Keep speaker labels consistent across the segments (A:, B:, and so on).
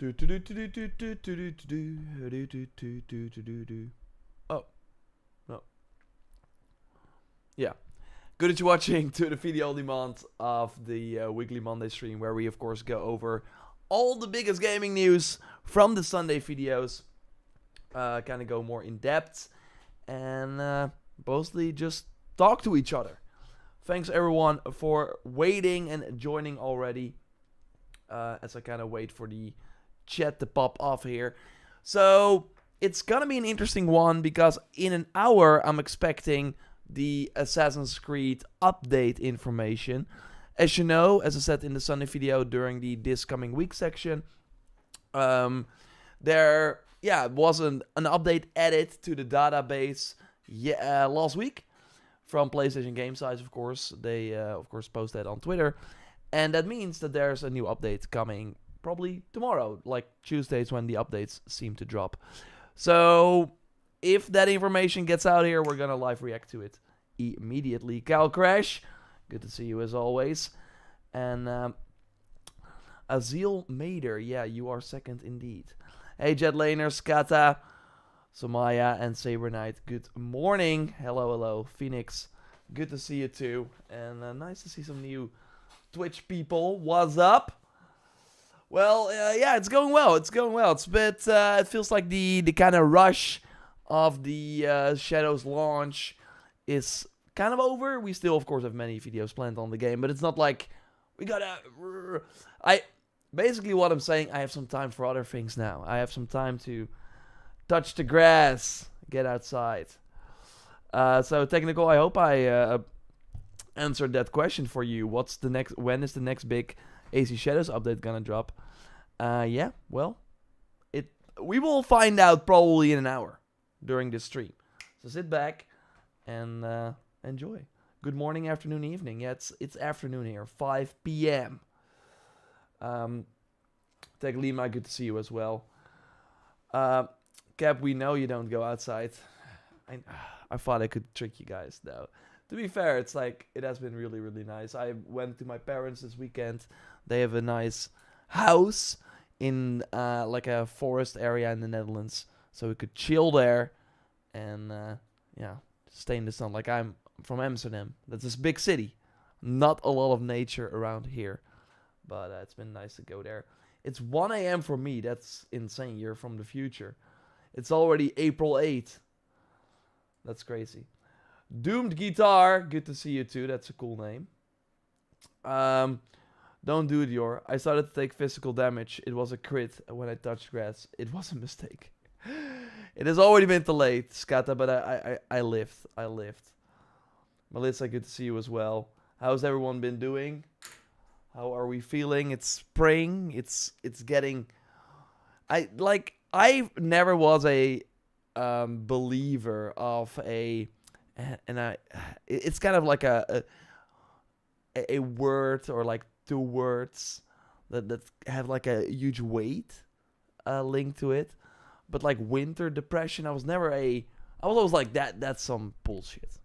A: Oh, no. Yeah. Good that you're watching to the video on demand of the weekly Monday stream, where we, of course, go over all the biggest gaming news from the Sunday videos. Kind of go more in depth and mostly just talk to each other. Thanks everyone for waiting and joining already. As I kind of wait for the chat to pop off here. So it's gonna be an interesting one because in an hour I'm expecting the Assassin's Creed update information. As you know, as I said in the Sunday video during the This Coming Week section, there was an update added to the database last week from PlayStation Game Size, of course. They, of course, post that on Twitter. And that means that there's a new update coming probably tomorrow, like Tuesdays when the updates seem to drop. So if that information gets out here, we're going to live react to it immediately. Cal Crash, good to see you as always. And Azil Mader, yeah, you are second indeed. Hey, Jet Laners, Kata, Somaya, and Saber Knight, good morning. Hello, hello. Phoenix, good to see you too. And nice to see some new Twitch people. What's up? Well, yeah, it's going well. It's going well. It's a bit, it feels like the kind of rush of the Shadows launch is kind of over. We still, of course, have many videos planned on the game, but it's not like we gotta... Basically, what I'm saying, I have some time for other things now. I have some time to touch the grass, get outside. So, Technical, I hope I answered that question for you. When is the next big AC Shadows update gonna drop? Yeah, well, we will find out probably in an hour during this stream. So sit back and enjoy. Good morning, afternoon, evening. Yeah, it's afternoon here, 5 p.m. Tech Lima, good to see you as well. Cap, we know you don't go outside. I thought I could trick you guys, though. To be fair, it's like, it has been really, really nice. I went to my parents this weekend. They have a nice house in like a forest area in the Netherlands. So we could chill there and stay in the sun. Like, I'm from Amsterdam. That's this big city. Not a lot of nature around here. But it's been nice to go there. It's 1 a.m. for me. That's insane. You're from the future. It's already April 8th. That's crazy. Doomed Guitar, good to see you too. That's a cool name. Don't do it, Yor. I started to take physical damage. It was a crit when I touched grass. It was a mistake. It has already been too late, Skata, but I lived. I lived. Melissa, good to see you as well. How's everyone been doing? How are we feeling? It's spring. It's getting... I never was a believer of a... And it's kind of like a word or like two words that have like a huge weight linked to it. But like winter depression, I was always like that's some bullshit.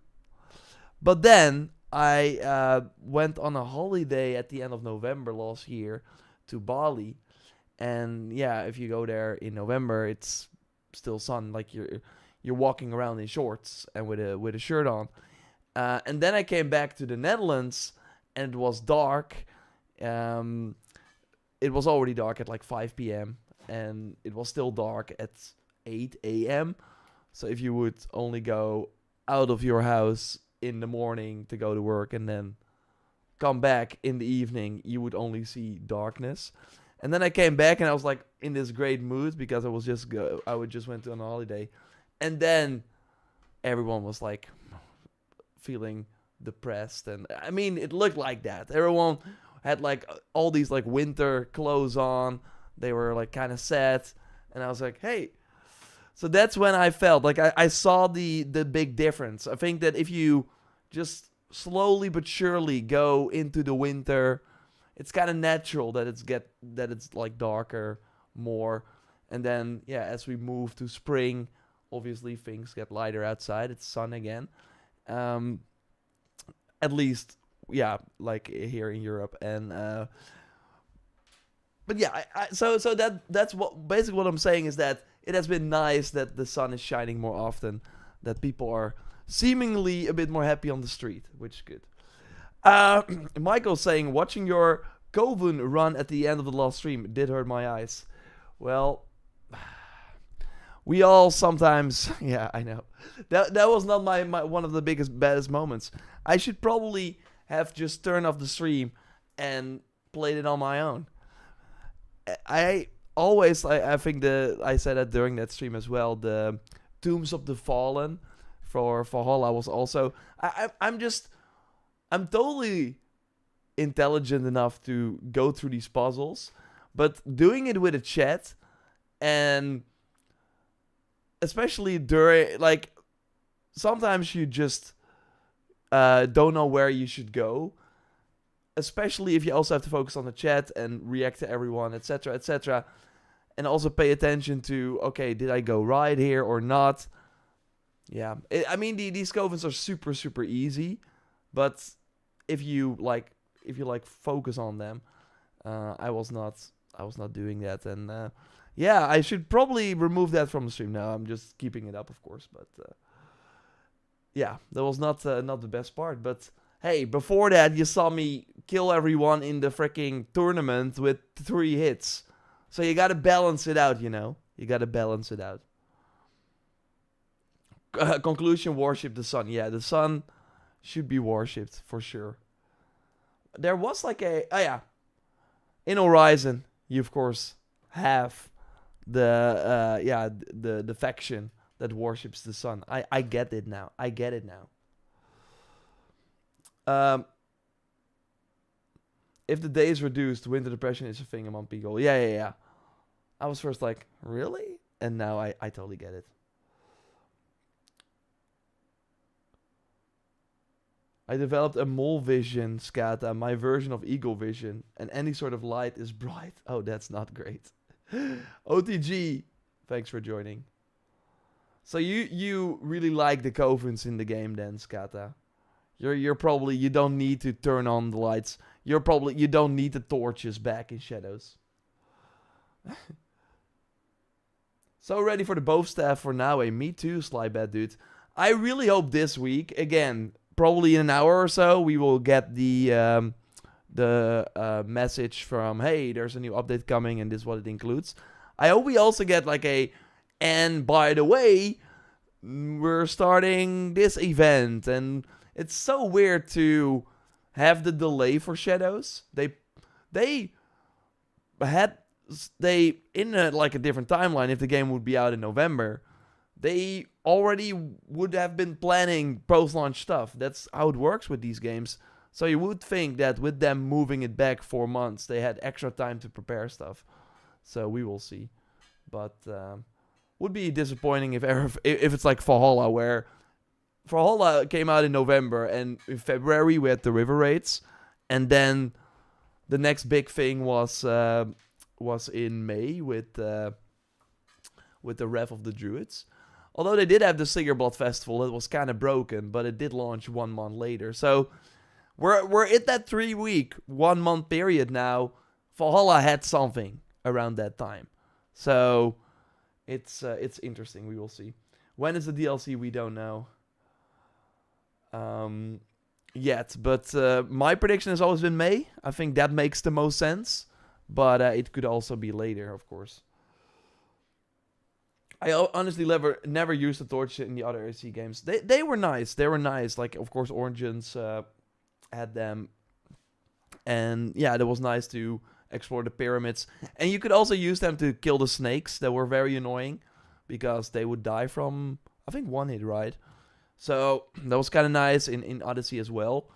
A: But then I went on a holiday at the end of November last year to Bali. And yeah, if you go there in November, it's still sun. Like you're walking around in shorts and with a shirt on. And then I came back to the Netherlands and it was dark. It was already dark at like 5 p.m. and it was still dark at 8 a.m. So if you would only go out of your house in the morning to go to work and then come back in the evening, you would only see darkness. And then I came back and I was like in this great mood because I just went on a holiday. And then everyone was like feeling depressed. And I mean, it looked like that. Everyone had like all these like winter clothes on. They were like kind of sad. And I was like, hey. So that's when I felt like I saw the big difference. I think that if you just slowly but surely go into the winter, it's kind of natural that it's like darker more. And then, yeah, as we move to spring, obviously things get lighter outside. It's sun again. At least, yeah, like here in Europe. And but yeah, so that's what basically what I'm saying is that it has been nice that the sun is shining more often, that people are seemingly a bit more happy on the street, which is good. Michael's saying, watching your Coven run at the end of the last stream did hurt my eyes. Well, we all sometimes, yeah, I know. That was not my one of the baddest moments. I should probably have just turned off the stream and played it on my own. I think I said that during that stream as well. The Tombs of the Fallen for Valhalla was also. I'm totally intelligent enough to go through these puzzles, but doing it with a chat, and especially during, like, sometimes you just don't know where you should go, especially if you also have to focus on the chat and react to everyone, etc., etc., and also pay attention to, okay, did I go right here or not? Yeah, these covens are super, super easy, but if you focus on them, I was not doing that, and yeah, I should probably remove that from the stream now. I'm just keeping it up, of course, but yeah, that was not the best part. But hey, before that, you saw me kill everyone in the freaking tournament with 3 hits, so you gotta balance it out, you know. You gotta balance it out. Conclusion: worship the sun. Yeah, the sun should be worshipped for sure. There was like in Horizon, you of course have the faction that worships the sun. I get it now. If the day is reduced, winter depression is a thing among people. Yeah. I was first like, really? And now I totally get it. I developed a mole vision, Scata, my version of eagle vision, and any sort of light is bright. Oh, that's not great. OTG, thanks for joining. So you really like the covens in the game then, Scata. You're probably, you don't need to turn on the lights. You don't need the torches back in Shadows. So ready for the bow staff for now, me too, Slybad dude. I really hope this week, again, probably in an hour or so, we will get the message from, hey, there's a new update coming and this is what it includes. I hope we also get like and by the way, we're starting this event, and it's so weird to have the delay for Shadows. They in a different timeline, if the game would be out in November, they already would have been planning post-launch stuff. That's how it works with these games. So you would think that with them moving it back 4 months, they had extra time to prepare stuff. So we will see. But would be disappointing if it's like Valhalla, where Valhalla came out in November, and in February we had the river raids, and then the next big thing was in May with the Wrath of the Druids. Although they did have the Siggerblood Festival, it was kind of broken, but it did launch 1 month later. So we're at that 3-week, 1 month period now. Valhalla had something around that time, so it's interesting. We will see. When is the DLC? We don't know yet, but my prediction has always been May. I think that makes the most sense, but it could also be later, of course. I honestly never used the torch in the other AC games. They were nice. They were nice. Like, of course, Origins had them. And yeah, it was nice to explore the pyramids. And you could also use them to kill the snakes that were very annoying, because they would die from, I think, 1 hit, right? So that was kind of nice in Odyssey as well.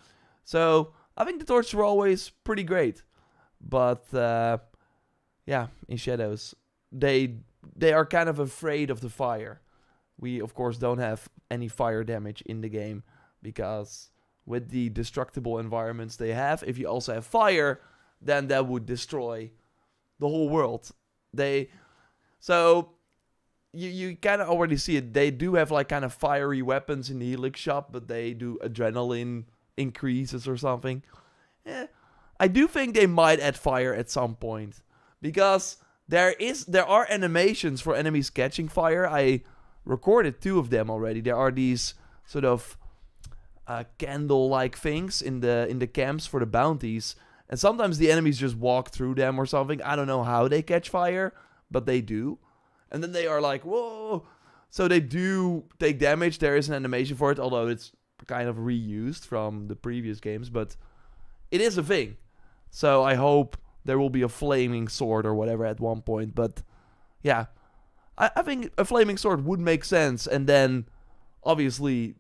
A: So I think the torches were always pretty great. But yeah, in Shadows, they are kind of afraid of the fire. We, of course, don't have any fire damage in the game, because with the destructible environments they have, if you also have fire, then that would destroy the whole world. So you kind of already see it. They do have like kind of fiery weapons in the Helix shop, but they do adrenaline increases or something. I do think they might add fire at some point, because there are animations for enemies catching fire. I recorded 2 of them already. There are these sort of candle-like things in the camps for the bounties, and sometimes the enemies just walk through them or something. I don't know how they catch fire, but they do. And then they are like, whoa. So they do take damage. There is an animation for it, although it's kind of reused from the previous games, but it is a thing. So I hope there will be a flaming sword or whatever at one point. But yeah, I think a flaming sword would make sense. And then obviously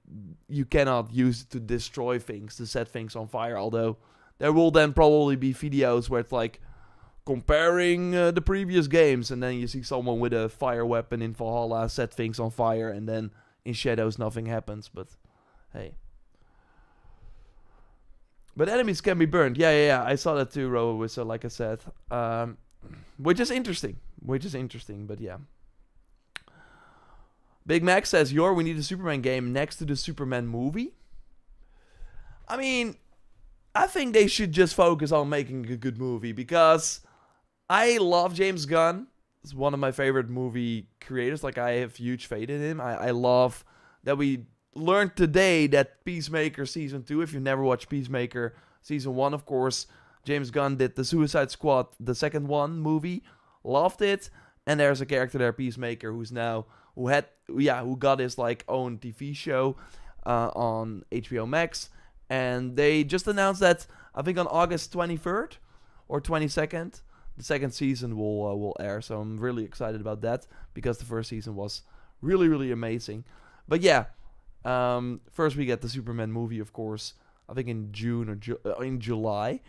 A: you cannot use it to destroy things, to set things on fire. Although there will then probably be videos where it's like comparing the previous games, and then you see someone with a fire weapon in Valhalla set things on fire, and then in Shadows nothing happens. But hey. But enemies can be burned. Yeah. I saw that too, RoboWhistle, like I said. Which is interesting. But yeah. Big Mac says, we need a Superman game next to the Superman movie. I mean, I think they should just focus on making a good movie, because I love James Gunn. He's one of my favorite movie creators. Like, I have huge faith in him. I love that we learned today that Peacemaker Season 2, if you've never watched Peacemaker Season 1, of course, James Gunn did the Suicide Squad, the second one movie. Loved it. And there's a character there, Peacemaker, who got his like own TV show on HBO Max. And they just announced that, I think on August 23rd or 22nd, the second season will air. So I'm really excited about that, because the first season was really, really amazing. But yeah, first we get the Superman movie, of course, I think in June or in July.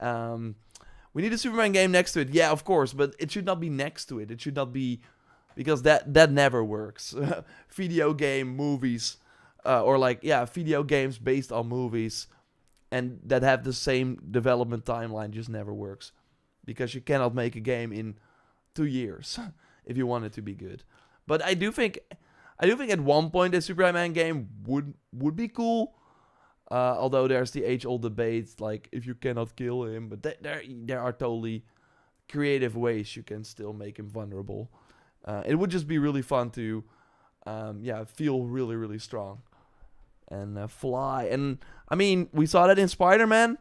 A: We need a Superman game next to it. Yeah, of course, but it should not be next to it. It should not be, because that never works. Video game movies, video games based on movies, and that have the same development timeline just never works, because you cannot make a game in 2 years if you want it to be good. But I do think at one point a Superman game would be cool. Although there's the age-old debate, like, if you cannot kill him, but there are totally creative ways you can still make him vulnerable. It would just be really fun to, feel really, really strong and fly. And I mean, we saw that in Spider-Man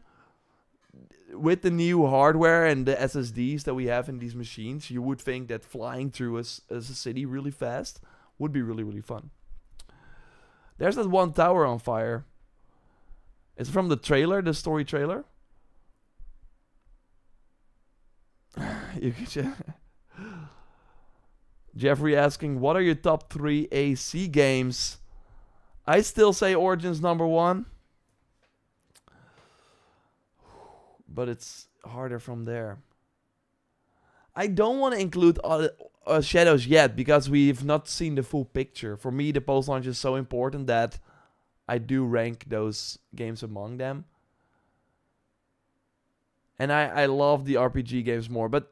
A: with the new hardware and the SSDs that we have in these machines. You would think that flying through as a city really fast would be really, really fun. There's that one tower on fire. It's from the trailer, the story trailer. Jeffrey asking, what are your top 3 AC games? I still say Origins number 1. But it's harder from there. I don't want to include Shadows yet, because we've not seen the full picture. For me, the post-launch is so important that I do rank those games among them. And I love the RPG games more, but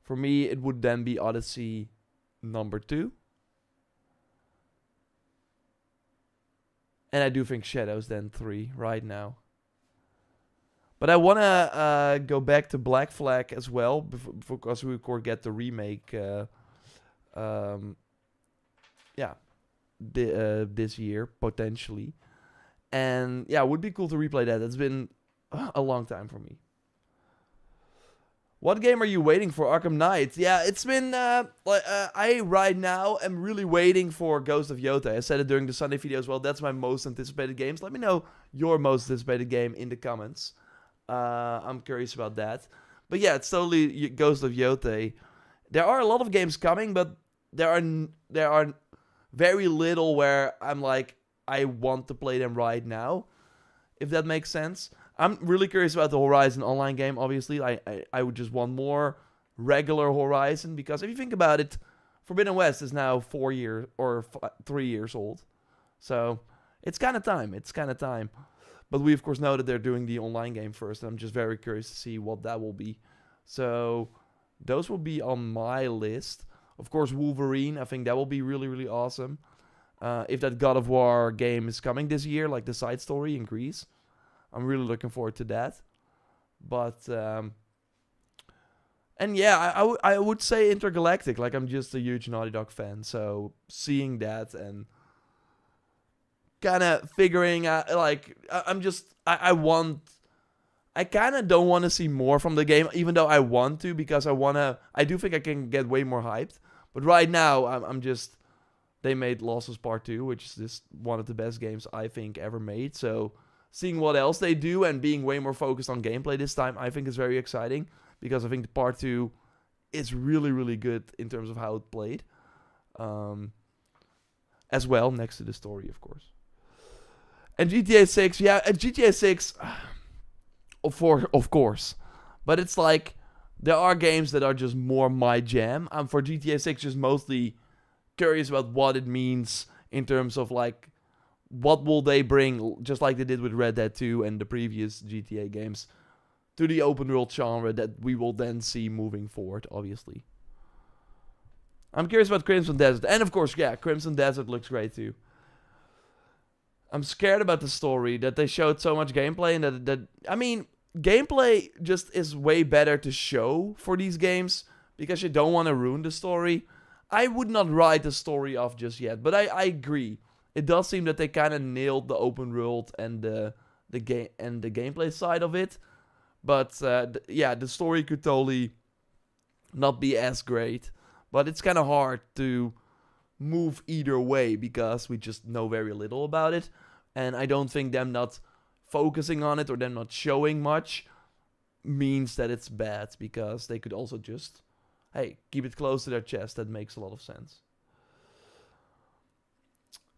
A: for me, it would then be Odyssey number 2. And I do think Shadows then 3 right now. But I want to go back to Black Flag as well, because we could get the remake this year, potentially. And yeah, it would be cool to replay that. It's been a long time for me. What game are you waiting for? Arkham Knight. Yeah, it's been, I right now am really waiting for Ghost of Yota. I said it during the Sunday video as well. That's my most anticipated games. Let me know your most anticipated game in the comments. I'm curious about that. But yeah, it's totally Ghost of Yota. There are a lot of games coming, but there are very little where I'm like, I want to play them right now, if that makes sense. I'm really curious about the Horizon online game, obviously. I would just want more regular Horizon, because if you think about it, Forbidden West is now 4 years or 3 years old. So it's kind of time. But we, of course, know that they're doing the online game first, and I'm just very curious to see what that will be. So those will be on my list. Of course, Wolverine, I think that will be really, really awesome. If that God of War game is coming this year, like the side story in Greece, I'm really looking forward to that. But and yeah, I would say Intergalactic. Like, I'm just a huge Naughty Dog fan, so seeing that and kind of figuring out, like, I kind of don't want to see more from the game, even though I want to, because I do think I can get way more hyped. But right now, I'm just, they made Losses Part 2, which is just one of the best games I think ever made. So seeing what else they do and being way more focused on gameplay this time, I think is very exciting, because I think the Part 2 is really, really good in terms of how it played. As well, next to the story, of course. And GTA 6, yeah, GTA 6, of course. But it's like, there are games that are just more my jam. I'm for GTA 6 just mostly curious about what it means in terms of, like, what will they bring, just like they did with Red Dead 2 and the previous GTA games, to the open world genre that we will then see moving forward, obviously. I'm curious about Crimson Desert. And of course, yeah, Crimson Desert looks great too. I'm scared about the story, that they showed so much gameplay, and that I mean, gameplay just is way better to show for these games, because you don't want to ruin the story. I would not write the story off just yet, but I agree. It does seem that they kind of nailed the open world and the gameplay side of it. But yeah, the story could totally not be as great. But it's kind of hard to move either way, because we just know very little about it. And I don't think them not focusing on it or them not showing much means that it's bad, because they could also just, hey, keep it close to their chest. That makes a lot of sense.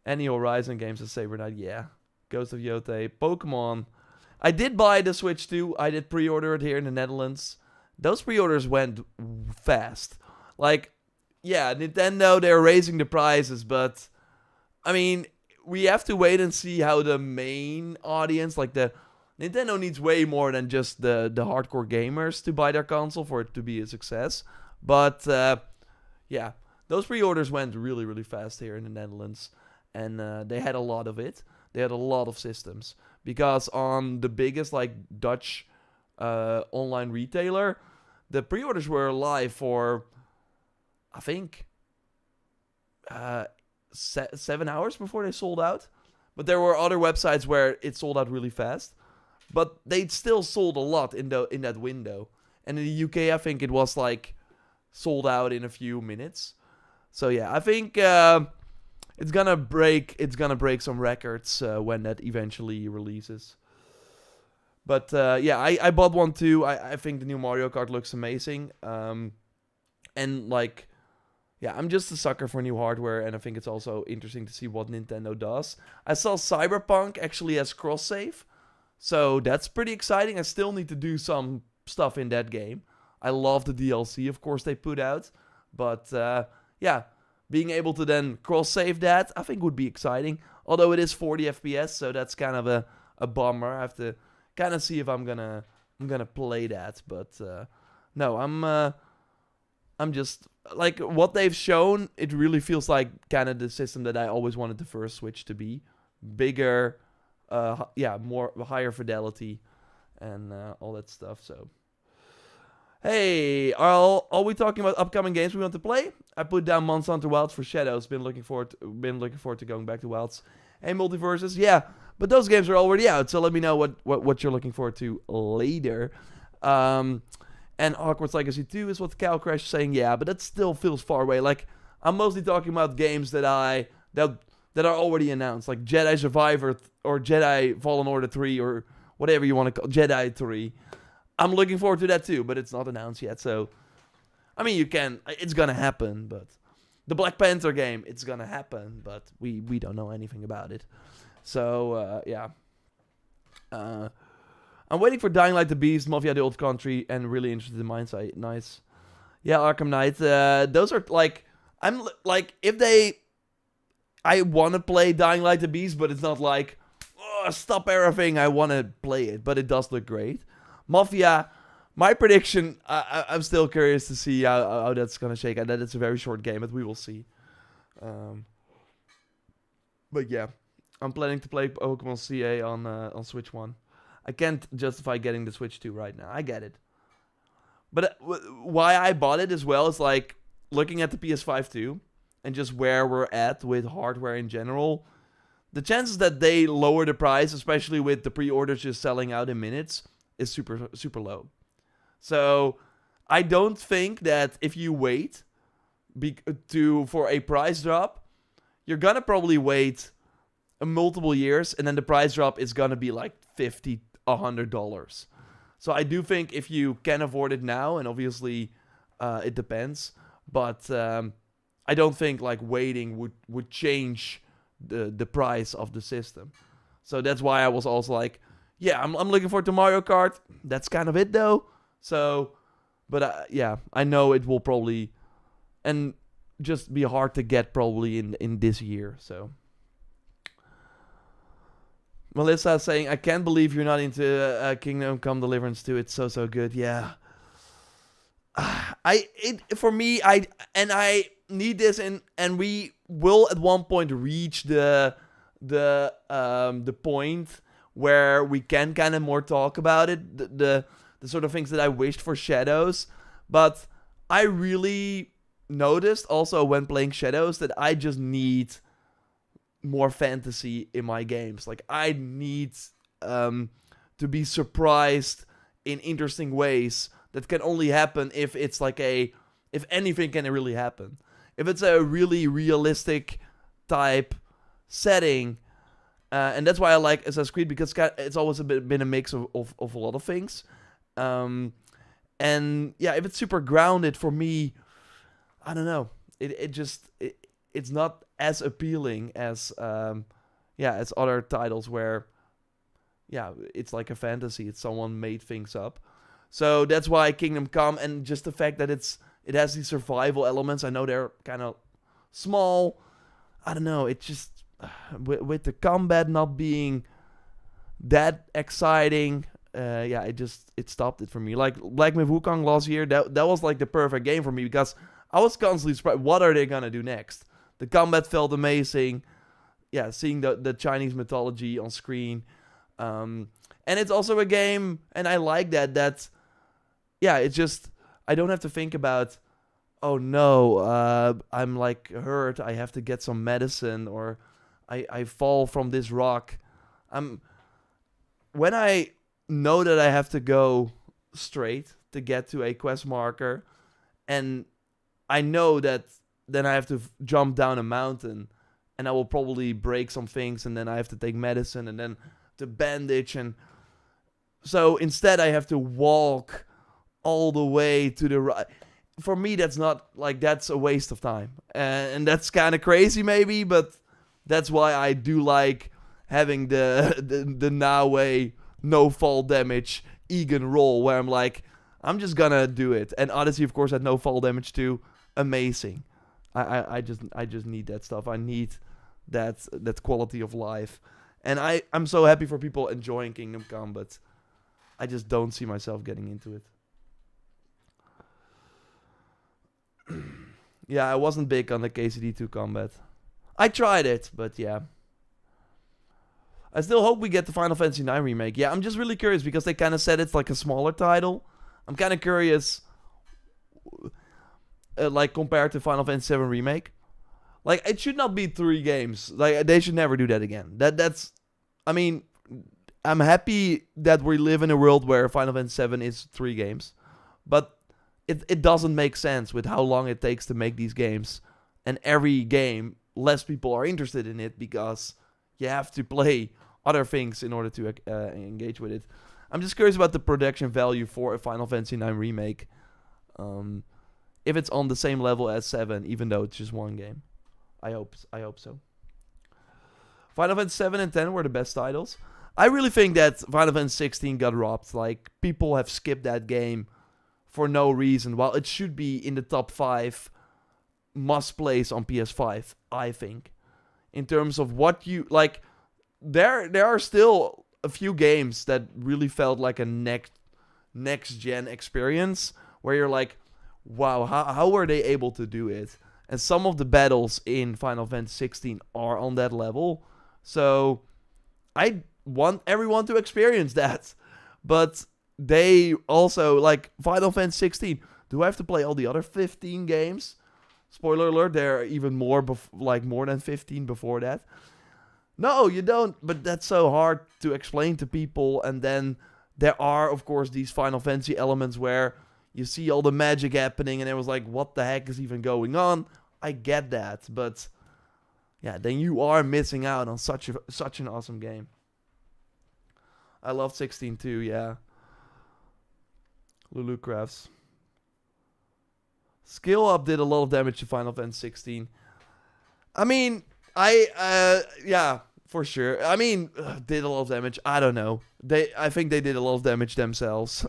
A: Any Horizon games at Saber Night? Yeah. Ghost of Yotei. Pokemon. I did buy the Switch too. I did pre-order it here in the Netherlands. Those pre-orders went fast. Like, yeah, Nintendo, they're raising the prices, but I mean, we have to wait and see how the main audience, like the Nintendo needs way more than just the hardcore gamers to buy their console for it to be a success. But yeah, those pre-orders went really, really fast here in the Netherlands, and they had a lot of it. They had a lot of systems, because on the biggest, like, Dutch online retailer, the pre-orders were live for, I think, 7 hours before they sold out. But there were other websites where it sold out really fast, but they still sold a lot in that window. And in the UK, I think it was like sold out in a few minutes. So yeah, I think it's gonna break some records when that eventually releases. But yeah, I bought one too. I think the new Mario Kart looks amazing. And like, yeah, I'm just a sucker for new hardware, and I think it's also interesting to see what Nintendo does. I saw Cyberpunk actually has cross-save, so that's pretty exciting. I still need to do some stuff in that game. I love the DLC, of course, they put out. But yeah, being able to then cross-save that, I think would be exciting. Although it is 40 FPS, so that's kind of a bummer. I have to kind of see if I'm gonna play that. But no, I'm just, like, what they've shown, it really feels like kind of the system that I always wanted the first Switch to be. Bigger, yeah, more higher fidelity, and all that stuff. So, hey, are we talking about upcoming games we want to play? I put down Monster Hunter Wilds for Shadows. Been looking forward to going back to Wilds. Hey, Multiverses, yeah, but those games are already out. So let me know what you're looking forward to later. And Hogwarts Legacy 2 is what Cal Crash is saying. Yeah, but that still feels far away. Like, I'm mostly talking about games that are already announced, like Jedi Survivor or Jedi Fallen Order 3 or whatever you want to call Jedi 3. I'm looking forward to that too, but it's not announced yet. So, I mean, it's gonna happen. But the Black Panther game, it's gonna happen, but we don't know anything about it. So yeah. I'm waiting for Dying Light the Beast, Mafia the Old Country, and really interested in Mindsight. Nice. Yeah, Arkham Knight. Those are, like, I'm, like, I want to play Dying Light the Beast, but it's not like, oh, stop everything, I want to play it. But it does look great. Mafia, my prediction, I'm still curious to see how that's going to shake out. That it's a very short game, but we will see. But yeah, I'm planning to play Pokemon CA on Switch 1. I can't justify getting the Switch 2 right now. I get it. But why I bought it as well is like looking at the PS5 too, and just where we're at with hardware in general. The chances that they lower the price, especially with the pre-orders just selling out in minutes, is super, super low. So I don't think that if you wait for a price drop, you're gonna probably wait multiple years, and then the price drop is gonna be like $50, $100. So I do think if you can afford it now, and obviously it depends, but I don't think like waiting would change the price of the system. So that's why I was also like, yeah, I'm looking forward to Mario Kart. That's kind of it though. So, but yeah, I know it will probably and just be hard to get probably in this year. So Melissa saying, I can't believe you're not into Kingdom Come Deliverance 2. It's so good. Yeah. For me, I need this, and we will at one point reach the point where we can kind of more talk about it, the sort of things that I wished for Shadows. But I really noticed also when playing Shadows that I just need more fantasy in my games. Like I need to be surprised in interesting ways that can only happen if it's like if anything can really happen. If it's a really realistic type setting, and that's why I like Assassin's Creed, because it's always been a mix of a lot of things. And yeah, if it's super grounded for me, I don't know. It's not as appealing as as other titles where it's like a fantasy. It's someone made things up. So that's why Kingdom Come, and just the fact that it has these survival elements. I know they're kind of small. I don't know. It just with the combat not being that exciting, it stopped it for me. Like Black Myth Wukong last year, that was like the perfect game for me, because I was constantly surprised. What are they gonna do next? The combat felt amazing. Yeah, seeing the Chinese mythology on screen, and it's also a game, and I like that. Yeah, it's just I don't have to think about, oh no, I'm like hurt, I have to get some medicine, or I fall from this rock. When I know that I have to go straight to get to a quest marker, and I know that then I have to jump down a mountain, and I will probably break some things, and then I have to take medicine, and then to bandage, and so instead I have to walk all the way to the right. For me, that's a waste of time. And that's kind of crazy maybe, but that's why I do like having the now way, no fall damage, Egan roll, where I'm like, I'm just gonna do it. And Odyssey, of course, had no fall damage too. Amazing. I just need that stuff. I need that quality of life. And I'm so happy for people enjoying Kingdom Come, but I just don't see myself getting into it. Yeah, I wasn't big on the KCD2 combat. I tried it, but yeah. I still hope we get the Final Fantasy IX remake. Yeah, I'm just really curious, because they kind of said it's like a smaller title. I'm kind of curious, like compared to Final Fantasy VII remake. Like, it should not be 3 games. Like, they should never do that again. That's, I mean, I'm happy that we live in a world where Final Fantasy VII is 3 games, but it doesn't make sense with how long it takes to make these games. And every game, less people are interested in it because you have to play other things in order to engage with it. I'm just curious about the production value for a Final Fantasy IX remake. If it's on the same level as 7, even though it's just one game. I hope so. Final Fantasy 7 and 10 were the best titles. I really think that Final Fantasy 16 got robbed. Like, people have skipped that game for no reason, while it should be in the top 5 must-plays on PS5, I think. In terms of what you... Like, there are still a few games that really felt like a next-gen experience, where you're like, wow, how were they able to do it? And some of the battles in Final Fantasy 16 are on that level. So, I want everyone to experience that. But they also, like, Final Fantasy 16. Do I have to play all the other 15 games? Spoiler alert, there are even more, more than 15 before that. No, you don't, but that's so hard to explain to people. And then there are, of course, these Final Fantasy elements where you see all the magic happening, and it was like, what the heck is even going on? I get that, but yeah, then you are missing out on such an awesome game. I love 16 too, yeah. Lulu Crafts. Skill up did a lot of damage to Final Fantasy 16. I mean, yeah, for sure. I mean, did a lot of damage. I don't know. I think they did a lot of damage themselves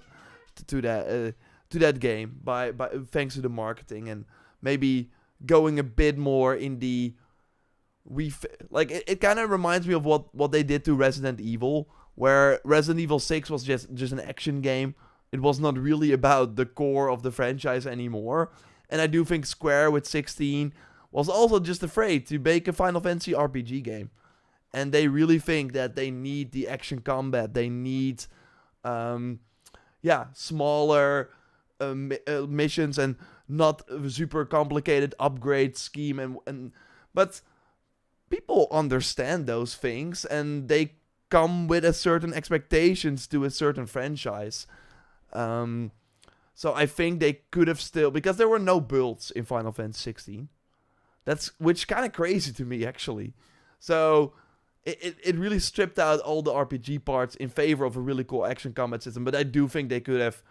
A: to that game by thanks to the marketing, and maybe going a bit more in the it kind of reminds me of what they did to Resident Evil, where Resident Evil 6 was just an action game. It was not really about the core of the franchise anymore. And I do think Square with 16 was also just afraid to make a Final Fantasy RPG game. And they really think that they need the action combat. They need, smaller missions and not a super complicated upgrade scheme. But people understand those things, and they come with a certain expectations to a certain franchise. So I think they could have still, because there were no builds in Final Fantasy 16. Which kind of crazy to me, actually. So it really stripped out all the RPG parts in favor of a really cool action combat system. But I do think they could have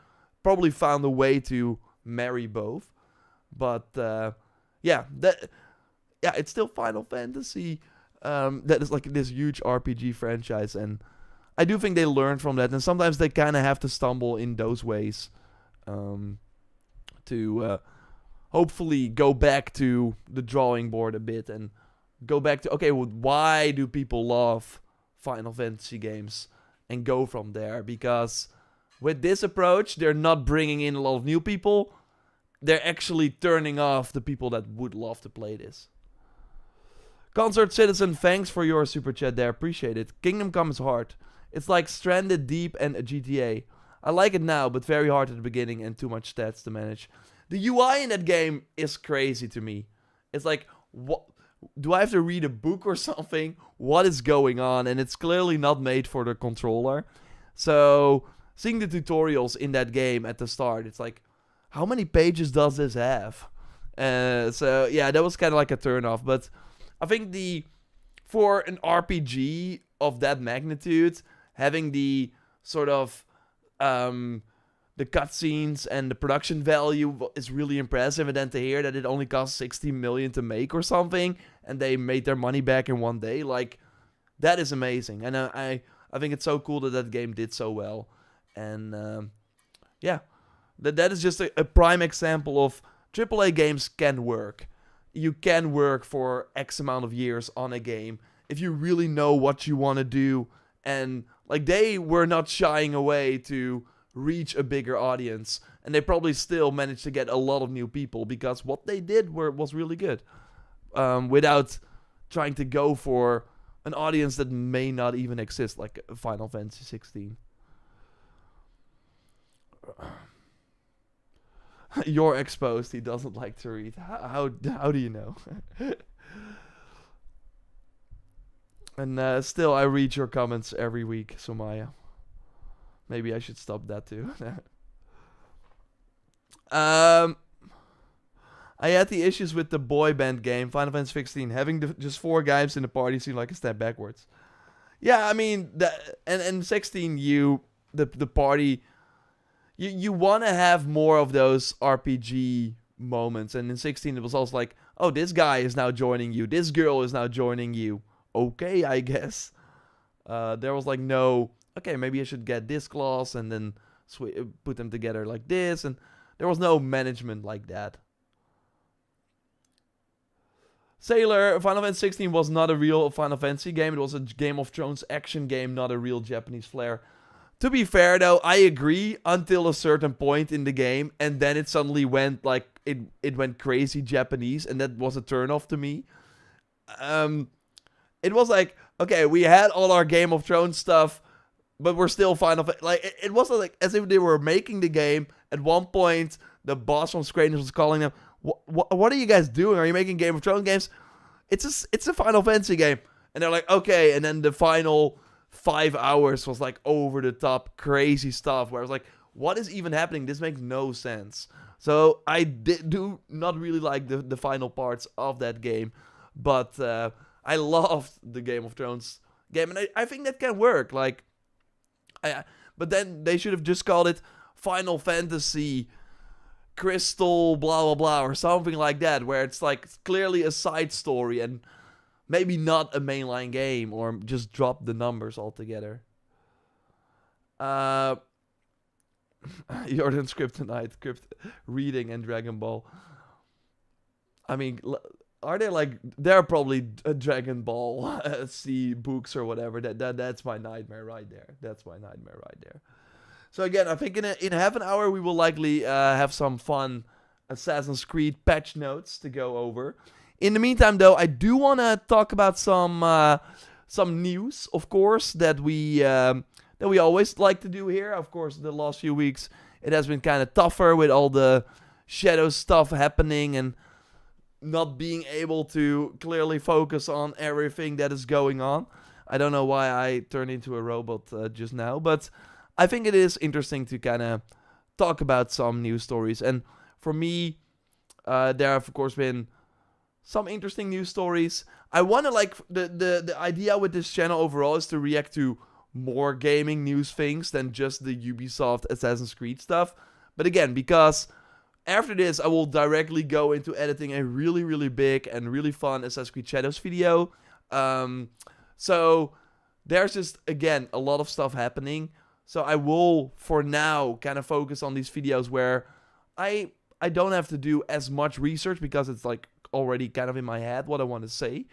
A: probably found a way to marry both. But it's still Final Fantasy. That is like this huge RPG franchise, and I do think they learned from that. And sometimes they kind of have to stumble in those ways. To hopefully go back to the drawing board a bit and go back to, okay, well, why do people love Final Fantasy games, and go from there? Because with this approach, they're not bringing in a lot of new people. They're actually turning off the people that would love to play this. Concert Citizen, thanks for your super chat there. Appreciate it. Kingdom Come is hard. It's like Stranded Deep and a GTA. I like it now, but very hard at the beginning and too much stats to manage. The UI in that game is crazy to me. It's like, what? Do I have to read a book or something? What is going on? And it's clearly not made for the controller. So, seeing the tutorials in that game at the start, it's like, how many pages does this have? So, yeah, that was kind of like a turn-off. But I think for an RPG of that magnitude, having the sort of the cutscenes and the production value is really impressive. And then to hear that it only cost 60 million to make or something, and they made their money back in one day, like, that is amazing. And I think it's so cool that game did so well. And that is just a prime example of AAA games can work. You can work for X amount of years on a game if you really know what you want to do. And like, they were not shying away to reach a bigger audience, and they probably still managed to get a lot of new people because what they did was really good, without trying to go for an audience that may not even exist, like Final Fantasy 16. You're exposed. He doesn't like to read. How do you know? And still, I read your comments every week, Somaya. Maybe I should stop that too. I had the issues with the boy band game, Final Fantasy 16. Having just 4 guys in the party seemed like a step backwards. Yeah, I mean, and 16, the party, you want to have more of those RPG moments. And in 16, it was also like, oh, this guy is now joining you. This girl is now joining you. Okay, I guess. There was like no, okay, maybe I should get this class and then put them together like this. And there was no management like that. Sailor, Final Fantasy 16 was not a real Final Fantasy game. It was a Game of Thrones action game, not a real Japanese flair. To be fair, though, I agree until a certain point in the game. And then it suddenly went like, it went crazy Japanese. And that was a turn-off to me. it was like, okay, we had all our Game of Thrones stuff, but we're still Final Fantasy. Like, it wasn't like as if they were making the game. At one point, the boss from Square Enix was calling them, what are you guys doing? Are you making Game of Thrones games? It's a Final Fantasy game. And they're like, okay. And then the final 5 hours was like over the top crazy stuff where I was like, what is even happening? This makes no sense. So I do not really like the final parts of that game. But I loved the Game of Thrones game. And I think that can work. Like, but then they should have just called it Final Fantasy Crystal blah blah blah or something like that, where it's like clearly a side story and maybe not a mainline game, or just drop the numbers altogether. Jordan Kryptonite, reading and Dragon Ball. I mean, are there like, there are probably a Dragon Ball C books or whatever. That's my nightmare right there. That's my nightmare right there. So again, I think in half an hour we will likely have some fun Assassin's Creed patch notes to go over. In the meantime, though, I do want to talk about some news, of course, that we always like to do here. Of course, the last few weeks it has been kind of tougher with all the shadow stuff happening and not being able to clearly focus on everything that is going on. I don't know why I turned into a robot just now, but I think it is interesting to kind of talk about some news stories. And for me, there have, of course, been some interesting news stories. I want to, like, the idea with this channel overall is to react to more gaming news things than just the Ubisoft Assassin's Creed stuff. But again, because after this, I will directly go into editing a really, really big and really fun Assassin's Creed Shadows video. So there's just, again, a lot of stuff happening. So I will, for now, kind of focus on these videos where I don't have to do as much research because it's like already kind of in my head what I want to say.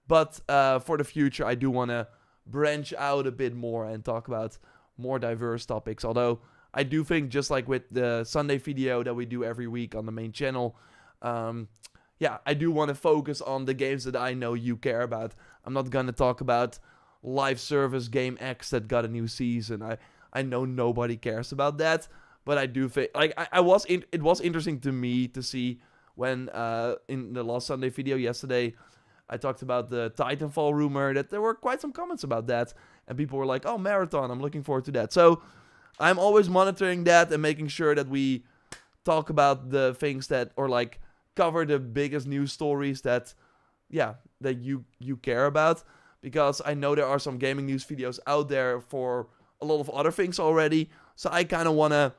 A: But for the future, I do want to branch out a bit more and talk about more diverse topics. Although I do think, just like with the Sunday video that we do every week on the main channel, I do want to focus on the games that I know you care about. I'm not going to talk about live service gameranx that got a new season. I know nobody cares about that, but I do think, like, it was interesting to me to see when in the last Sunday video yesterday, I talked about the Titanfall rumor, that there were quite some comments about that, and people were like, oh, Marathon, I'm looking forward to that. So I'm always monitoring that and making sure that we talk about the things that, or like cover the biggest news stories that you care about, because I know there are some gaming news videos out there for a lot of other things already. So I kind of want to,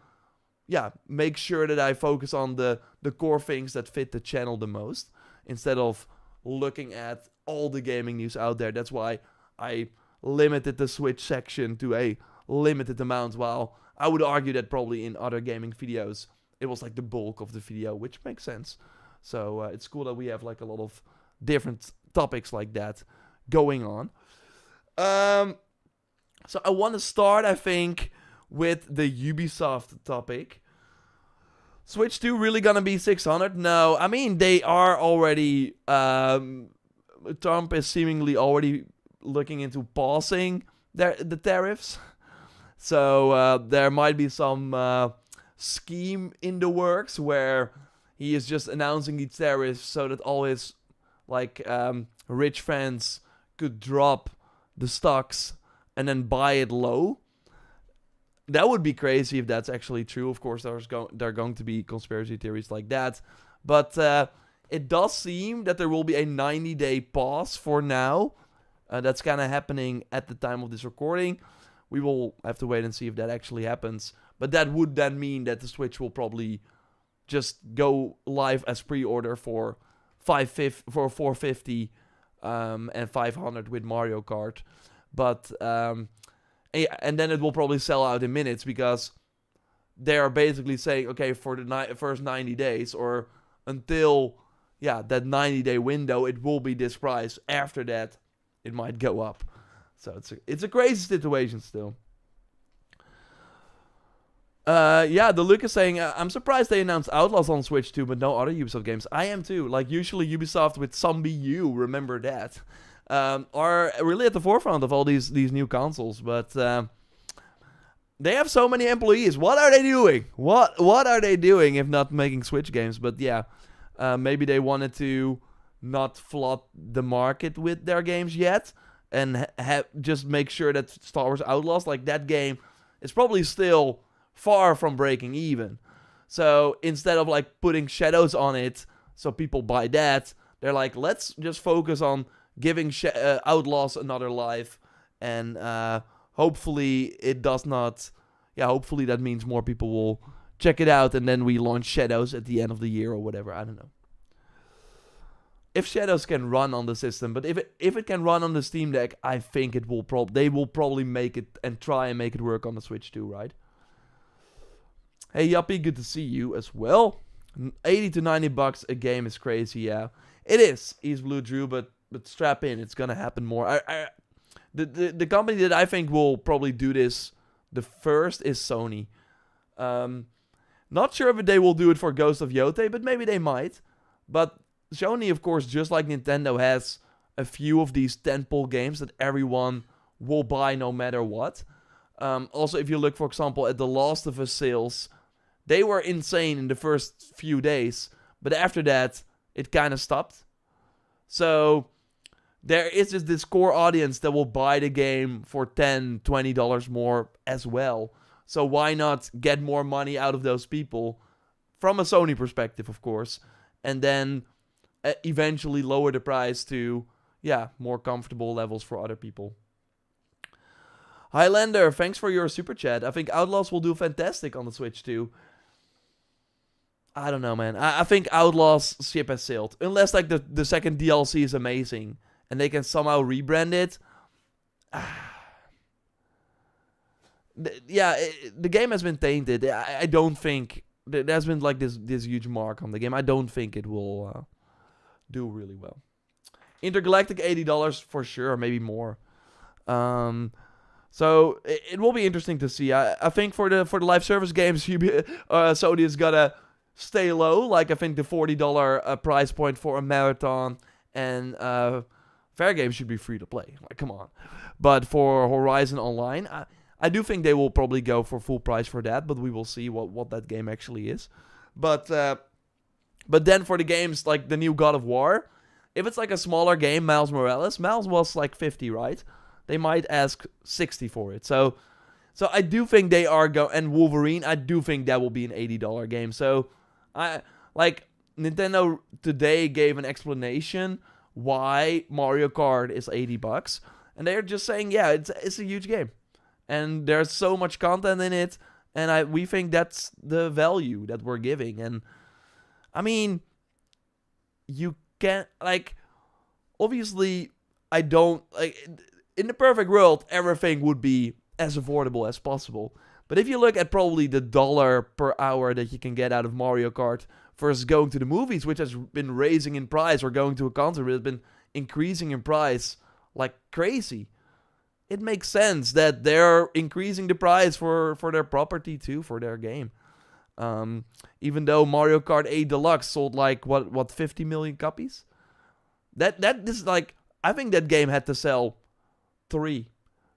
A: make sure that I focus on the core things that fit the channel the most, instead of looking at all the gaming news out there. That's why I limited the Switch section to a limited amount, while I would argue that probably in other gaming videos it was like the bulk of the video, which makes sense. So it's cool that we have like a lot of different topics like that going on. So I want to start, I think, with the Ubisoft topic. Switch 2 really gonna be 600? No, I mean, they are already, Trump is seemingly already looking into pausing the tariffs. So there might be some scheme in the works where he is just announcing these tariffs so that all his rich fans could drop the stocks and then buy it low. That would be crazy if that's actually true. Of course, there are going to be conspiracy theories like that. But it does seem that there will be a 90-day pause for now. That's kind of happening at the time of this recording. We will have to wait and see if that actually happens. But that would then mean that the Switch will probably just go live as pre-order for $450 and $500 with Mario Kart. But and then it will probably sell out in minutes, because they are basically saying, okay, for the first 90 days or until that 90-day window, it will be this price. After that, it might go up. So it's a crazy situation still. The Luke is saying, I'm surprised they announced Outlaws on Switch 2, but no other Ubisoft games. I am too. Like, usually Ubisoft with Zombie U, remember that. are really at the forefront of all these new consoles. But they have so many employees. What are they doing? What are they doing if not making Switch games? But yeah, maybe they wanted to not flood the market with their games yet, and just make sure that Star Wars Outlaws, like that game, is probably still far from breaking even. So instead of like putting Shadows on it, so people buy that, they're like, let's just focus on giving Outlaws another life, and hopefully it does not. Yeah, hopefully that means more people will check it out, and then we launch Shadows at the end of the year or whatever. I don't know. If Shadows can run on the system, but if it can run on the Steam Deck, I think it will they will probably make it and try and make it work on the Switch too, right? Hey Yuppie, good to see you as well. 80 to 90 bucks a game is crazy, yeah. It is, East Blue Drew, but strap in, it's gonna happen more. The company that I think will probably do this the first is Sony. Not sure if they will do it for Ghost of Yotei, but maybe they might. But Sony, of course, just like Nintendo, has a few of these tentpole games that everyone will buy no matter what. Also, if you look, for example, at the Last of Us sales, they were insane in the first few days, but after that, it kind of stopped. So there is just this core audience that will buy the game for $10, $20 more as well. So why not get more money out of those people, from a Sony perspective, of course, and then eventually lower the price to, yeah, more comfortable levels for other people. Highlander, thanks for your super chat. I think Outlaws will do fantastic on the Switch too. I don't know, man. I think Outlaws ship has sailed. Unless like the second DLC is amazing and they can somehow rebrand it. The game has been tainted. I don't think there's been like this huge mark on the game. I don't think it will do really well. Intergalactic $80 for sure, maybe more. So it will be interesting to see. I think for the live service games, Sony is gonna stay low. Like I think the $40 price point for a marathon and fair games should be free to play. Like come on. But for Horizon Online, I do think they will probably go for full price for that. But we will see what that game actually is. But then for the games like the new God of War, if it's like a smaller game, Miles Morales was like 50, right? They might ask 60 for it. So I do think they are and Wolverine, I do think that will be an $80 game. So Nintendo today gave an explanation why Mario Kart is $80, and they're just saying, yeah, it's a huge game, and there's so much content in it, and we think that's the value that we're giving. And I mean, you can't obviously I don't in the perfect world, everything would be as affordable as possible. But if you look at probably the dollar per hour that you can get out of Mario Kart versus going to the movies, which has been raising in price, or going to a concert, which has been increasing in price like crazy, it makes sense that they're increasing the price for their property too, for their game. Even though Mario Kart 8 Deluxe sold like, what 50 million copies? That is like, I think that game had to sell 3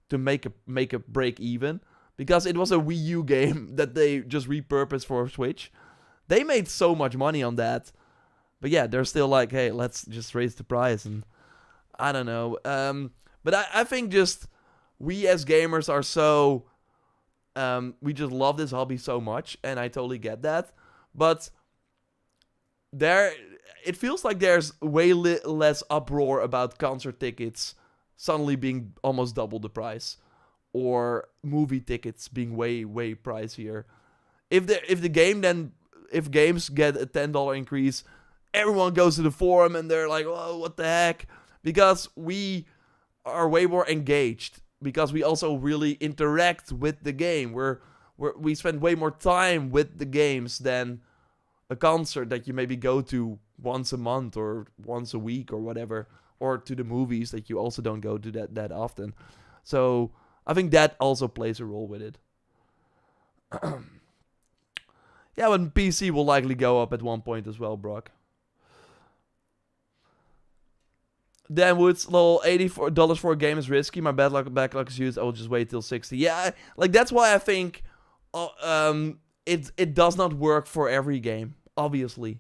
A: to make a break even, because it was a Wii U game that they just repurposed for Switch. They made so much money on that, but yeah, they're still like, hey, let's just raise the price. And I don't know, but I think just we as gamers are so we just love this hobby so much, and I totally get that. But it feels like there's way less uproar about concert tickets suddenly being almost double the price, or movie tickets being way pricier. If games get a $10 increase, everyone goes to the forum and they're like, "Oh, what the heck?" Because we are way more engaged, because we also really interact with the game. We spend way more time with the games than a concert that you maybe go to once a month or once a week or whatever, or to the movies that you also don't go to that often. So I think that also plays a role with it. Yeah, but PC will likely go up at one point as well, Brock. Dan Woods, lol, $84 for a game is risky. My backlog is used. I will just wait till 60. Yeah, like that's why I think it does not work for every game, obviously.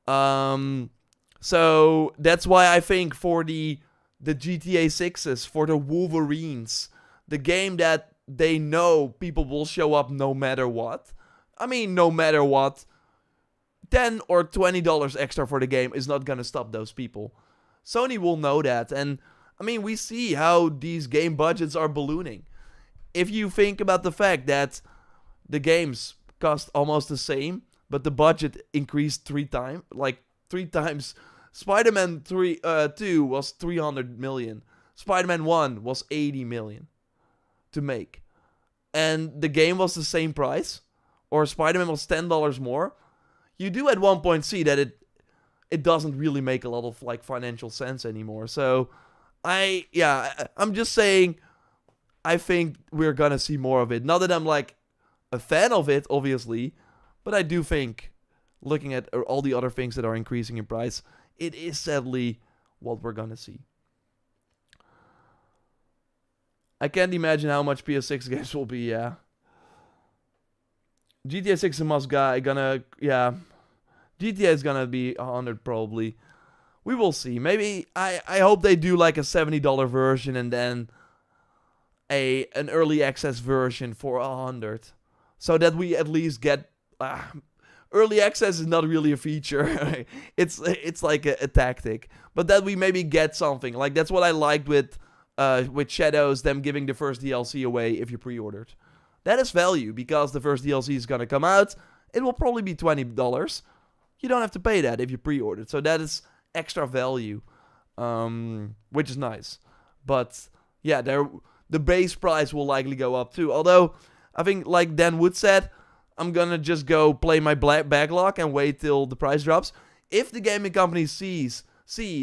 A: So that's why I think for the GTA 6s, for the Wolverines, the game that they know people will show up no matter what. I mean, no matter what, $10 or $20 extra for the game is not gonna stop those people. Sony will know that, and I mean, we see how these game budgets are ballooning. If you think about the fact that the games cost almost the same, but the budget increased 3 times, like 3 times. Spider-Man 2 was 300 million. Spider-Man 1 was 80 million to make. And the game was the same price, or Spider-Man was $10 more. You do at one point see that it doesn't really make a lot of like financial sense anymore. So I'm just saying I think we're gonna see more of it. Not that I'm like a fan of it, obviously, but I do think, looking at all the other things that are increasing in price, it is sadly what we're gonna see. I can't imagine how much PS6 games will be, yeah. GTA 6 is a must guy, GTA is gonna be 100 probably. We will see. Maybe, I hope they do like a $70 version and then an early access version for 100. So that we at least get... early access is not really a feature. it's like a tactic. But that we maybe get something. Like, that's what I liked with Shadows, them giving the first DLC away if you pre-ordered. That is value, because the first DLC is gonna come out. It will probably be $20. You don't have to pay that if you pre-ordered. So that is extra value, which is nice. But yeah, the base price will likely go up too. Although, I think like Dan Wood said, I'm gonna just go play my backlog and wait till the price drops. If the gaming company see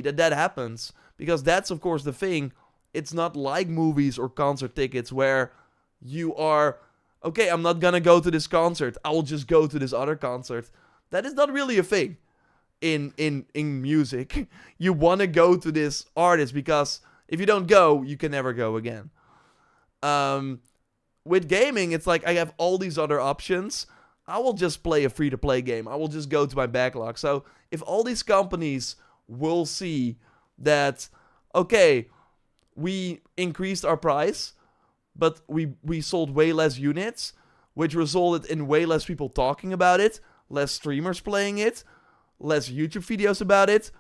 A: that happens, because that's of course the thing. It's not like movies or concert tickets where you are, okay, I'm not gonna go to this concert, I will just go to this other concert. That is not really a thing in music. You want to go to this artist, because if you don't go, you can never go again. With gaming, it's like I have all these other options. I will just play a free-to-play game. I will just go to my backlog. So if all these companies will see that, okay, we increased our price, but we sold way less units, which resulted in way less people talking about it, less streamers playing it, less YouTube videos about it.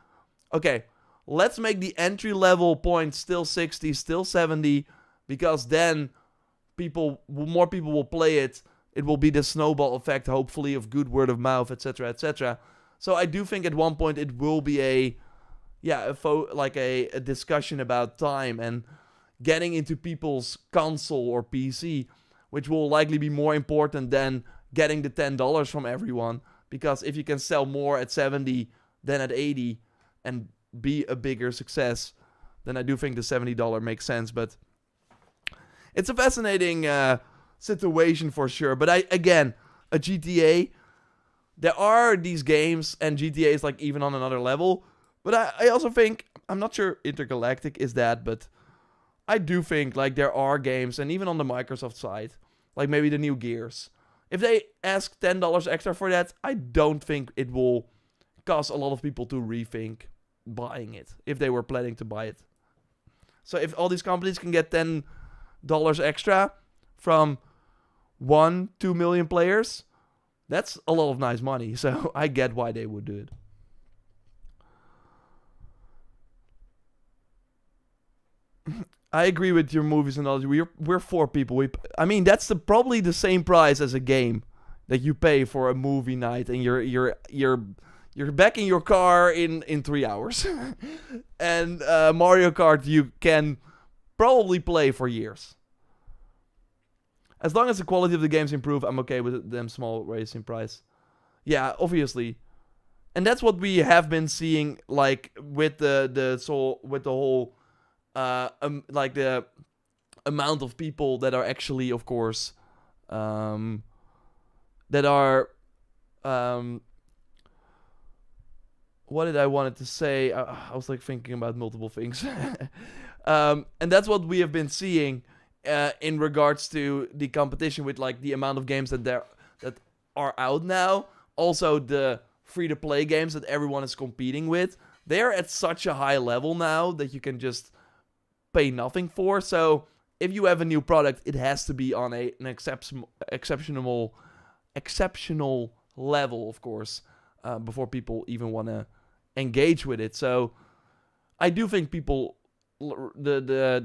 A: Okay, let's make the entry level point still 60, still 70, because then more people will play it. It will be the snowball effect, hopefully, of good word of mouth, etc., etc. So I do think at one point it will be a discussion about time and getting into people's console or PC, which will likely be more important than getting the $10 from everyone. Because if you can sell more at 70 than at 80 and be a bigger success, then I do think the $70 makes sense. But it's a fascinating situation for sure. But again, a GTA, there are these games, and GTA is like even on another level. But I also think, I'm not sure Intergalactic is that, but I do think like there are games, and even on the Microsoft side, like maybe the new Gears. If they ask $10 extra for that, I don't think it will cause a lot of people to rethink buying it, if they were planning to buy it. So if all these companies can get $10 extra from 2 million players, that's a lot of nice money. So I get why they would do it. I agree with your movies analogy. We're 4 people. I mean, that's probably the same price as a game that you pay for a movie night, and you're back in your car in 3 hours. And Mario Kart you can probably play for years. As long as the quality of the games improve, I'm okay with them small raise in price. Yeah, obviously. And that's what we have been seeing, like with the whole like the amount of people that are actually, of course, that are what did I wanted to say? I was like thinking about multiple things. And that's what we have been seeing in regards to the competition with like the amount of games that are out now. Also the free-to-play games that everyone is competing with. They're at such a high level now that you can just pay nothing for. So if you have a new product, it has to be on an exceptional level, of course, before people even want to engage with it. So I do think the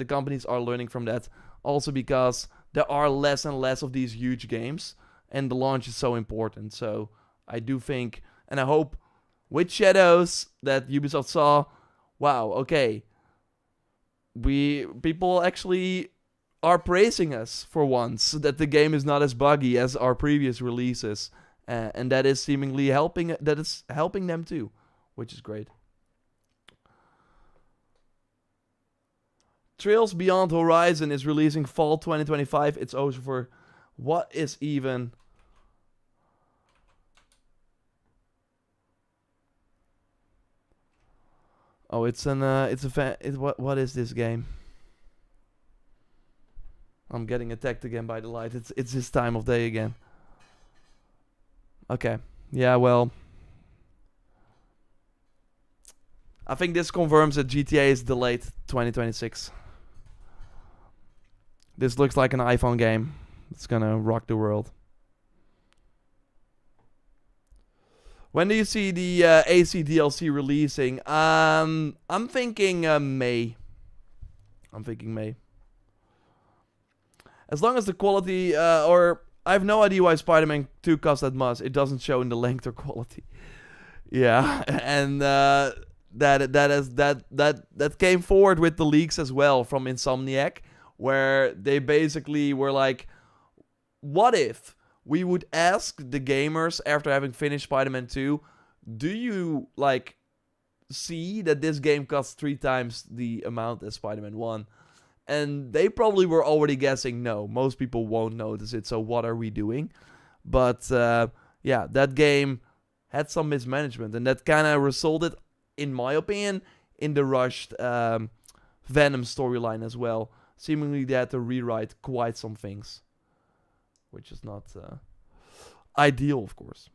A: companies are learning from that. Also because there are less and less of these huge games, and the launch is so important. So I do think, and I hope with Shadows that Ubisoft saw, wow, okay, people actually are praising us for once, that the game is not as buggy as our previous releases, and that is seemingly helping them too, which is great. Trails Beyond Horizon is releasing fall 2025. It's over. What is even? Oh, what is this game? I'm getting attacked again by the light. It's this time of day again. Okay. Yeah, well, I think this confirms that GTA is delayed 2026. This looks like an iPhone game. It's gonna rock the world. When do you see the AC DLC releasing? I'm thinking May. As long as the quality, or I have no idea why Spider-Man 2 costs that much. It doesn't show in the length or quality. Yeah, and that came forward with the leaks as well from Insomniac, where they basically were like, what if we would ask the gamers after having finished Spider-Man 2, do you like see that this game costs 3 times the amount as Spider-Man 1? And they probably were already guessing no, most people won't notice it, so what are we doing? But yeah, that game had some mismanagement, and that kind of resulted, in my opinion, in the rushed Venom storyline as well. Seemingly they had to rewrite quite some things, which is not ideal, of course.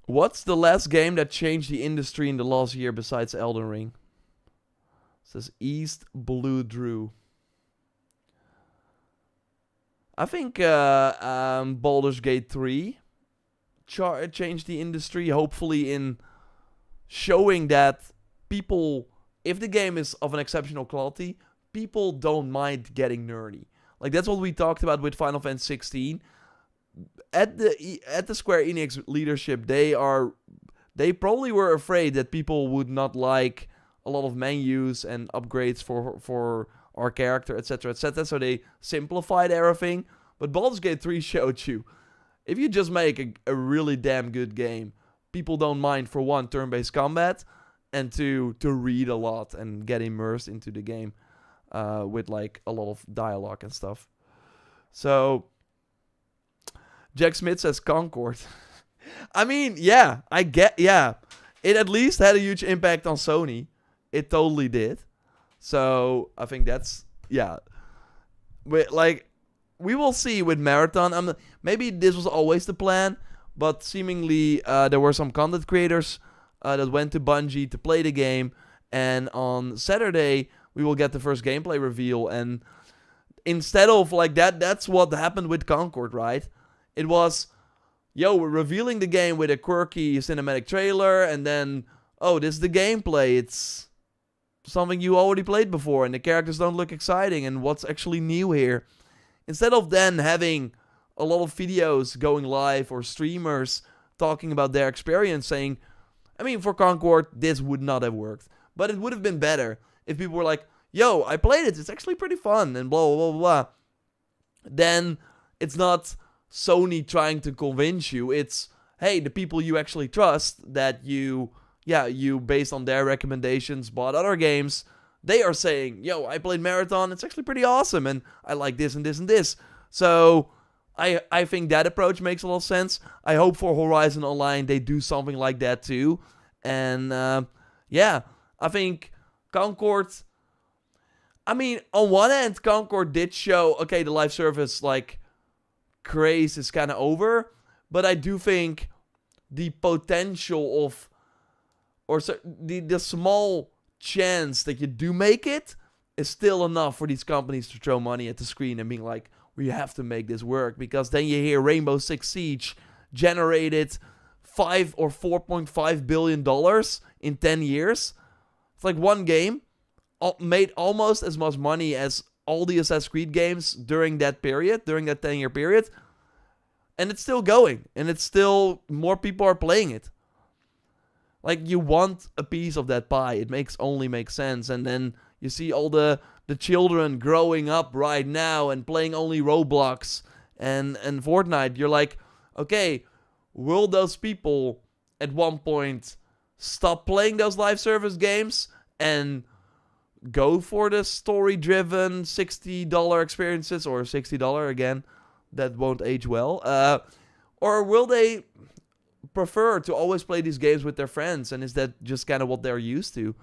A: What's the last game that changed the industry in the last year besides Elden Ring? It says East Blue Drew. I think Baldur's Gate 3 changed the industry, hopefully in showing that people, if the game is of an exceptional quality, people don't mind getting nerdy. Like, that's what we talked about with Final Fantasy 16. At the Square Enix leadership, they probably were afraid that people would not like a lot of menus and upgrades for our character, etc., etc. So they simplified everything. But Baldur's Gate 3 showed you, if you just make a really damn good game, people don't mind, for one, turn-based combat, and two, to read a lot and get immersed into the game with like a lot of dialogue and stuff. So Jack Smith says Concord. I mean, yeah, it at least had a huge impact on Sony. It totally did. So I think that's, yeah. But like, we will see with Marathon. Maybe this was always the plan, but seemingly there were some content creators that went to Bungie to play the game, and on Saturday we will get the first gameplay reveal. And instead of like that's what happened with Concord, right? It was, yo, we're revealing the game with a quirky cinematic trailer, and then, oh, this is the gameplay. It's something you already played before, and the characters don't look exciting, and what's actually new here? Instead of then having a lot of videos going live or streamers talking about their experience, saying, I mean, for Concord, this would not have worked. But it would have been better if people were like, yo, I played it, it's actually pretty fun, and blah, blah, blah, blah. Then it's not Sony trying to convince you. It's, hey, the people you actually trust, that you based on their recommendations bought other games, they are saying, yo, I played Marathon, it's actually pretty awesome, and I like this and this and this. So I think that approach makes a lot of sense. I hope for Horizon Online they do something like that too. And yeah, I think Concord, I mean, on one hand, Concord did show, okay, the live service like craze is kind of over, but I do think the potential of, or the small chance that you do make it is still enough for these companies to throw money at the screen and being like, we have to make this work. Because then you hear Rainbow Six Siege generated $5 or $4.5 billion in 10 years. It's like one game made almost as much money as all the Assassin's Creed games during that period, during that 10-year period. And it's still going. And it's still, more people are playing it. Like, you want a piece of that pie. It only makes sense. And then you see all the children growing up right now and playing only Roblox and Fortnite. You're like, okay, will those people at one point stop playing those live service games and go for the story-driven $60 experiences, or $60 again, that won't age well? Or will they prefer to always play these games with their friends, and is that just kind of what they're used to?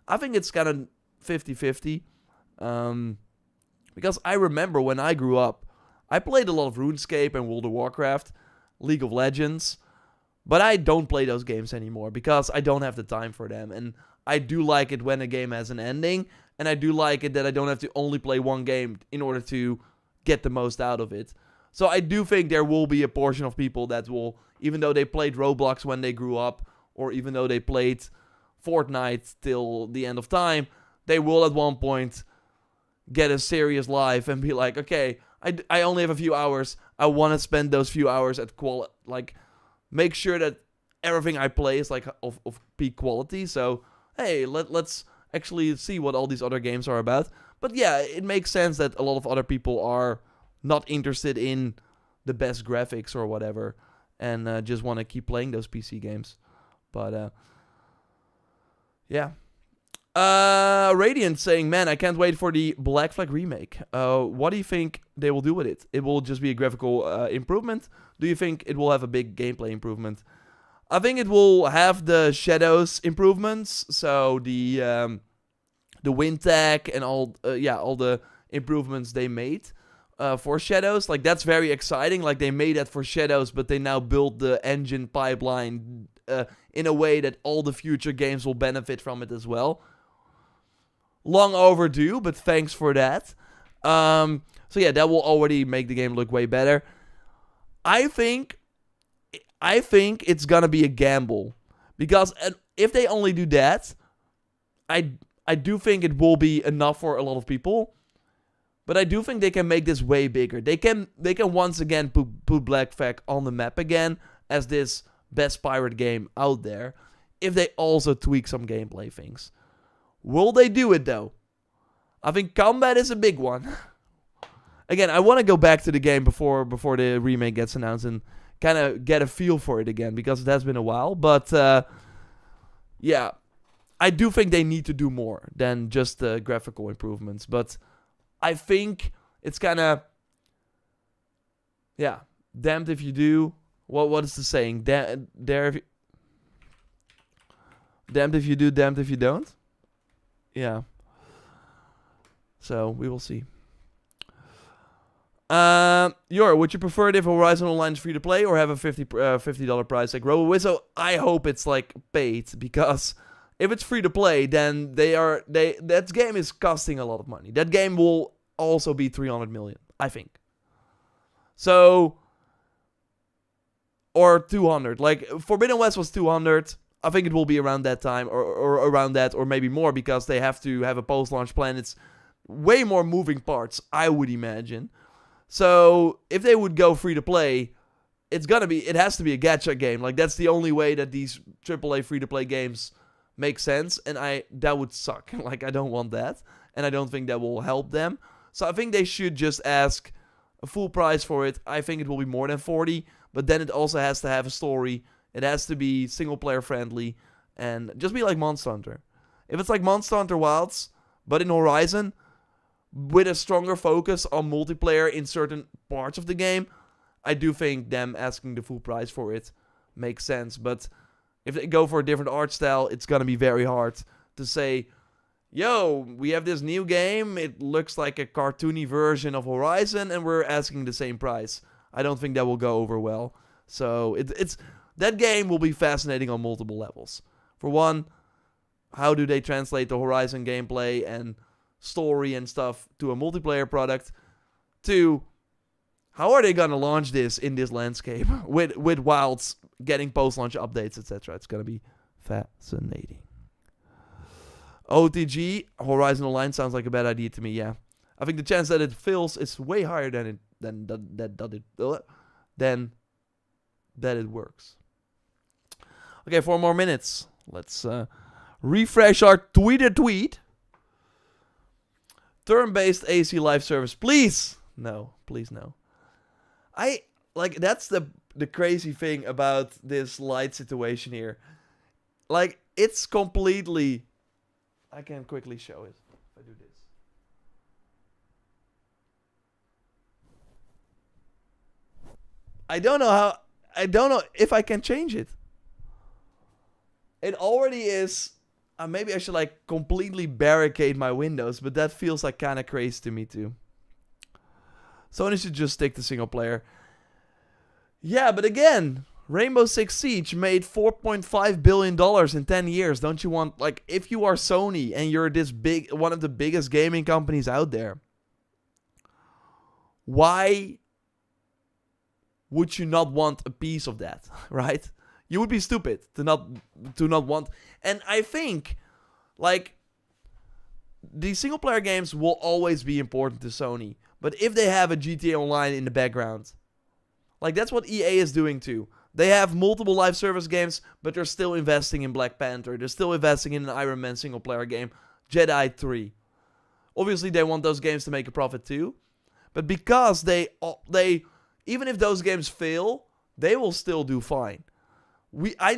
A: I think it's kind of 50-50. Because I remember when I grew up, I played a lot of RuneScape and World of Warcraft, League of Legends, but I don't play those games anymore because I don't have the time for them. And I do like it when a game has an ending, and I do like it that I don't have to only play one game in order to get the most out of it. So I do think there will be a portion of people that will, even though they played Roblox when they grew up, or even though they played Fortnite till the end of time, they will at one point get a serious life and be like, okay, I only have a few hours. I want to spend those few hours at like, make sure that everything I play is like of peak quality. So, hey, let's actually see what all these other games are about. But yeah, it makes sense that a lot of other people are not interested in the best graphics or whatever, and just want to keep playing those PC games. But yeah. Radiant saying, man, I can't wait for the Black Flag remake. What do you think they will do with it? It will just be a graphical improvement? Do you think it will have a big gameplay improvement? I think it will have the shadows improvements, so the wind tech and all the improvements they made for shadows. Like, that's very exciting. Like, they made that for shadows, but they now built the engine pipeline in a way that all the future games will benefit from it as well. Long overdue, but thanks for that. So yeah, that will already make the game look way better. I think it's gonna be a gamble, because if they only do that, I do think it will be enough for a lot of people. But I do think they can make this way bigger. They can once again put Black Flag on the map again as this best pirate game out there, if they also tweak some gameplay things. Will they do it though? I think combat is a big one. Again, I want to go back to the game before the remake gets announced and kind of get a feel for it again, because it has been a while. But yeah, I do think they need to do more than just the graphical improvements. But I think it's kind of, yeah, damned if you do. What is the saying? Damned if you do, damned if you don't. Yeah. So, we will see. Would you prefer it if Horizon Online is free to play or have a $50 price like RoboWizzo? I hope it's like paid, because if it's free to play, then that game is costing a lot of money. That game will also be 300 million, I think. So, or 200. Like, Forbidden West was 200. I think it will be around that time, or around that, or maybe more, because they have to have a post-launch plan. It's way more moving parts, I would imagine. So, if they would go free-to-play, it has to be a gacha game. Like, that's the only way that these AAA free-to-play games make sense, and that would suck. Like, I don't want that, and I don't think that will help them. So, I think they should just ask a full price for it. I think it will be more than 40, but then it also has to have a story. It has to be single-player friendly, and just be like Monster Hunter. If it's like Monster Hunter Wilds, But in Horizon, with a stronger focus on multiplayer in certain parts of the game, I do think them asking the full price for it makes sense. But if they go for a different art style, it's going to be very hard to say, yo, we have this new game, it looks like a cartoony version of Horizon, and we're asking the same price. I don't think that will go over well. So it's that game will be fascinating on multiple levels. For one, how do they translate the Horizon gameplay and story and stuff to a multiplayer product? Two, how are they gonna launch this in this landscape with Wilds getting post-launch updates, etc.? It's gonna be fascinating. OTG, Horizon Online sounds like a bad idea to me, yeah. I think the chance that it fails is way higher than that it works. Okay, 4 more minutes. Let's refresh our tweet. Turn-based AC live service. Please! No, please no. That's the crazy thing about this light situation here. Like, it's completely... I can quickly show it if I do this. I don't know if I can change it. It already is... maybe I should like completely barricade my windows, but that feels like kind of crazy to me too. Sony should just stick to single player. Yeah, but again, Rainbow Six Siege made $4.5 billion in 10 years. Don't you want, like, if you are Sony and you're this big, one of the biggest gaming companies out there, why would you not want a piece of that, right? You would be stupid to not want. And I think, like, the single player games will always be important to Sony. But if they have a GTA Online in the background, like, that's what EA is doing too. They have multiple live service games, but they're still investing in Black Panther. They're still investing in an Iron Man single player game, Jedi 3. Obviously, they want those games to make a profit too. But because they even if those games fail, they will still do fine. I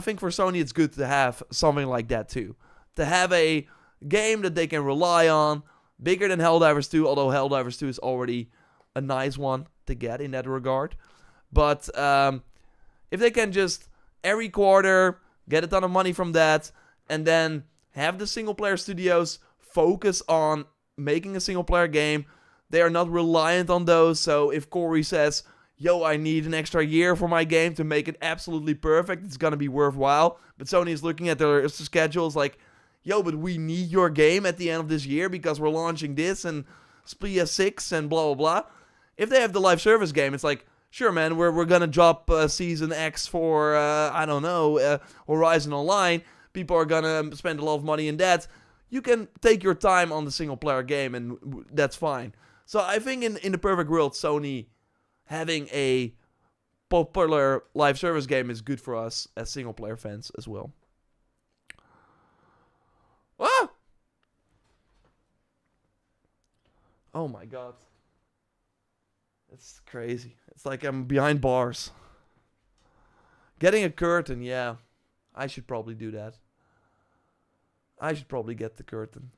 A: think for Sony it's good to have something like that too. To have a game that they can rely on, bigger than Helldivers 2, although Helldivers 2 is already a nice one to get in that regard. But if they can just every quarter get a ton of money from that, and then have the single player studios focus on making a single player game, they are not reliant on those. So if Corey says, yo, I need an extra year for my game to make it absolutely perfect, it's gonna be worthwhile. But Sony is looking at their schedules like, yo, but we need your game at the end of this year because we're launching this and Splia 6 and blah, blah, blah. If they have the live service game, it's like, sure, man, we're gonna drop Season X for, Horizon Online. People are gonna spend a lot of money in that. You can take your time on the single player game and that's fine. So I think in the perfect world, Sony having a popular live service game is good for us as single player fans as well. Ah! Oh my god. It's crazy. It's like I'm behind bars. Getting a curtain, yeah. I should probably do that. I should probably get the curtain.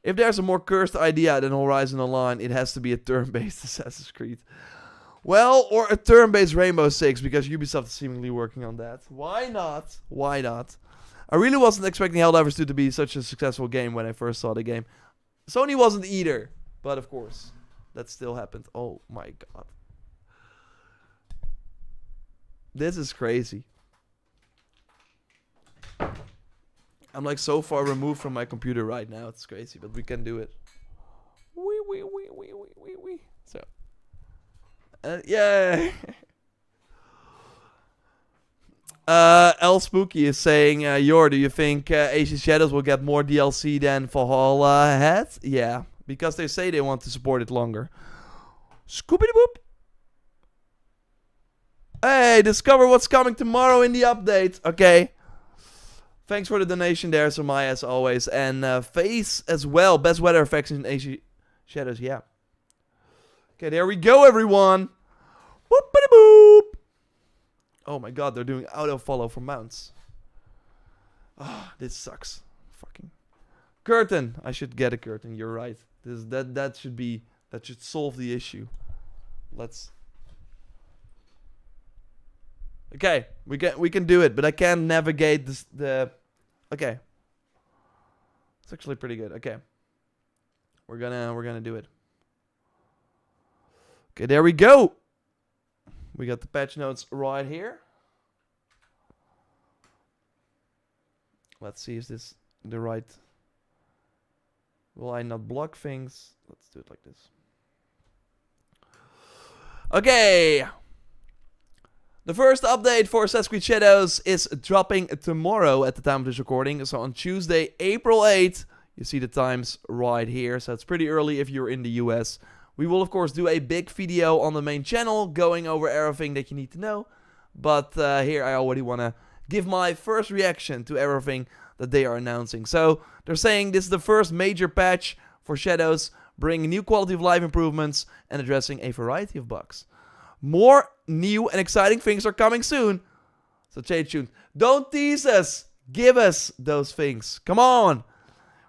A: If there's a more cursed idea than Horizon Online, it has to be a turn-based Assassin's Creed. Well, or a turn-based Rainbow Six, because Ubisoft is seemingly working on that. Why not? Why not? I really wasn't expecting Helldivers 2 to be such a successful game when I first saw the game. Sony wasn't either. But of course, that still happened. Oh my god. This is crazy. I'm like so far removed from my computer right now. It's crazy, but we can do it. So. Yeah. L Spooky is saying, Yor, do you think Age of Shadows will get more DLC than Valhalla had? Yeah. Because they say they want to support it longer. Scoopity-boop. Hey, discover what's coming tomorrow in the update. Okay. Thanks for the donation there, Somaya, as always. And Face as well. Best weather effects in Age Shadows, yeah. Okay, there we go, everyone. Boop-a-boop. Oh my god, they're doing auto-follow for mounts. Ah, this sucks. Fucking curtain. I should get a curtain. You're right. That should solve the issue. Let's. Okay, we can do it, but I can't navigate the. Okay. It's actually pretty good. Okay. We're gonna do it. Okay, there we go. We got the patch notes right here. Let's see, is this the right... Will I not block things? Let's do it like this. Okay. The first update for Assassin's Creed Shadows is dropping tomorrow at the time of this recording. So on Tuesday, April 8th. You see the times right here. So it's pretty early if you're in the US. We will, of course, do a big video on the main channel going over everything that you need to know. But here I already want to give my first reaction to everything that they are announcing. So they're saying this is the first major patch for Shadows, bringing new quality of life improvements and addressing a variety of bugs. More new and exciting things are coming soon. So stay tuned. Don't tease us. Give us those things. Come on.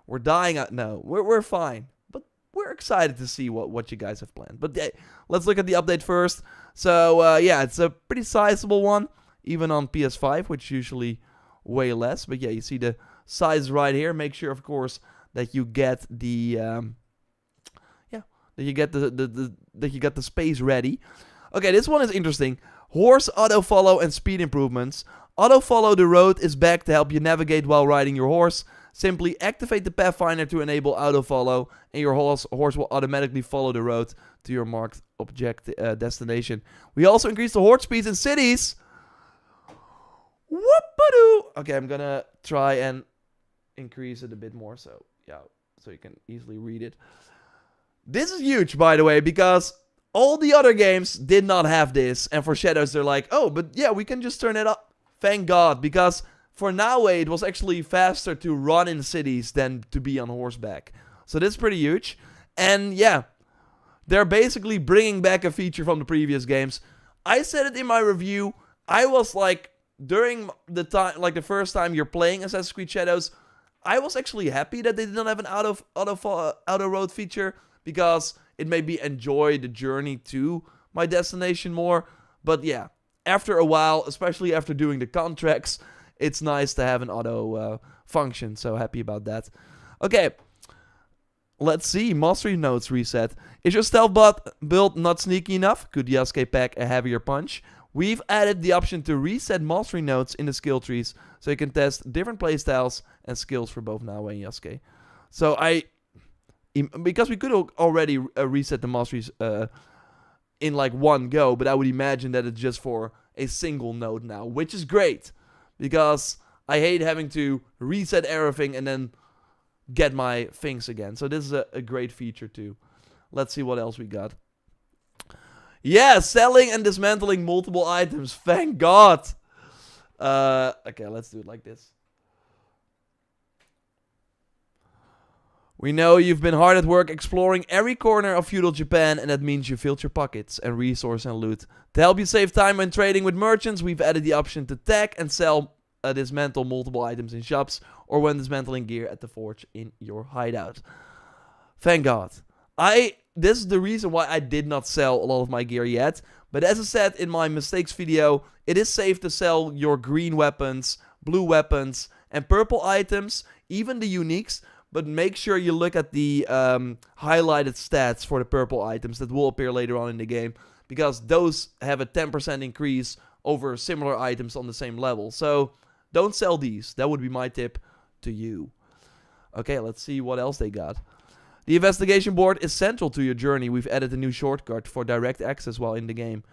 A: We're dying out. No, we're fine. But we're excited to see what you guys have planned. But let's look at the update first. So yeah, it's a pretty sizable one. Even on PS5, which usually way less. But yeah, you see the size right here. Make sure, of course, that you get the that you get the space ready. Okay, this one is interesting. Horse auto follow and speed improvements. Auto follow the road is back to help you navigate while riding your horse. Simply activate the Pathfinder to enable auto follow, and your horse will automatically follow the road to your marked destination. We also increased the horse speeds in cities. Whoop-a-doo. Okay, I'm gonna try and increase it a bit more, so yeah, so you can easily read it. This is huge, by the way, because all the other games did not have this, and for Shadows they're like, oh, but yeah, we can just turn it up. Thank God, because for now it was actually faster to run in cities than to be on horseback. So this is pretty huge, and yeah, they're basically bringing back a feature from the previous games. I said it in my review. I was like, during the time, like the first time you're playing Assassin's Creed Shadows, I was actually happy that they did not have an auto road feature, because it made me enjoy the journey to my destination more. But yeah, after a while, especially after doing the contracts, it's nice to have an auto function. So happy about that. Okay, let's see. Mastery notes reset. Is your stealth build not sneaky enough? Could Yasuke pack a heavier punch? We've added the option to reset mastery notes in the skill trees, so you can test different playstyles and skills for both Naoe and Yasuke. So because we could already reset the masteries in like one go, but I would imagine that it's just for a single node now, which is great, because I hate having to reset everything and then get my things again. So this is a great feature too. Let's see what else we got. Yeah, selling and dismantling multiple items. Thank God. Okay, let's do it like this. We know you've been hard at work exploring every corner of feudal Japan, and that means you filled your pockets and resource and loot. To help you save time when trading with merchants, we've added the option to tag and sell dismantle multiple items in shops, or when dismantling gear at the forge in your hideout. Thank God. This is the reason why I did not sell a lot of my gear yet. But as I said in my mistakes video, it is safe to sell your green weapons, blue weapons, and purple items, even the uniques. But make sure you look at the highlighted stats for the purple items that will appear later on in the game, because those have a 10% increase over similar items on the same level. So don't sell these. That would be my tip to you. Okay, let's see what else they got. The investigation board is central to your journey. We've added a new shortcut for direct access while in the game.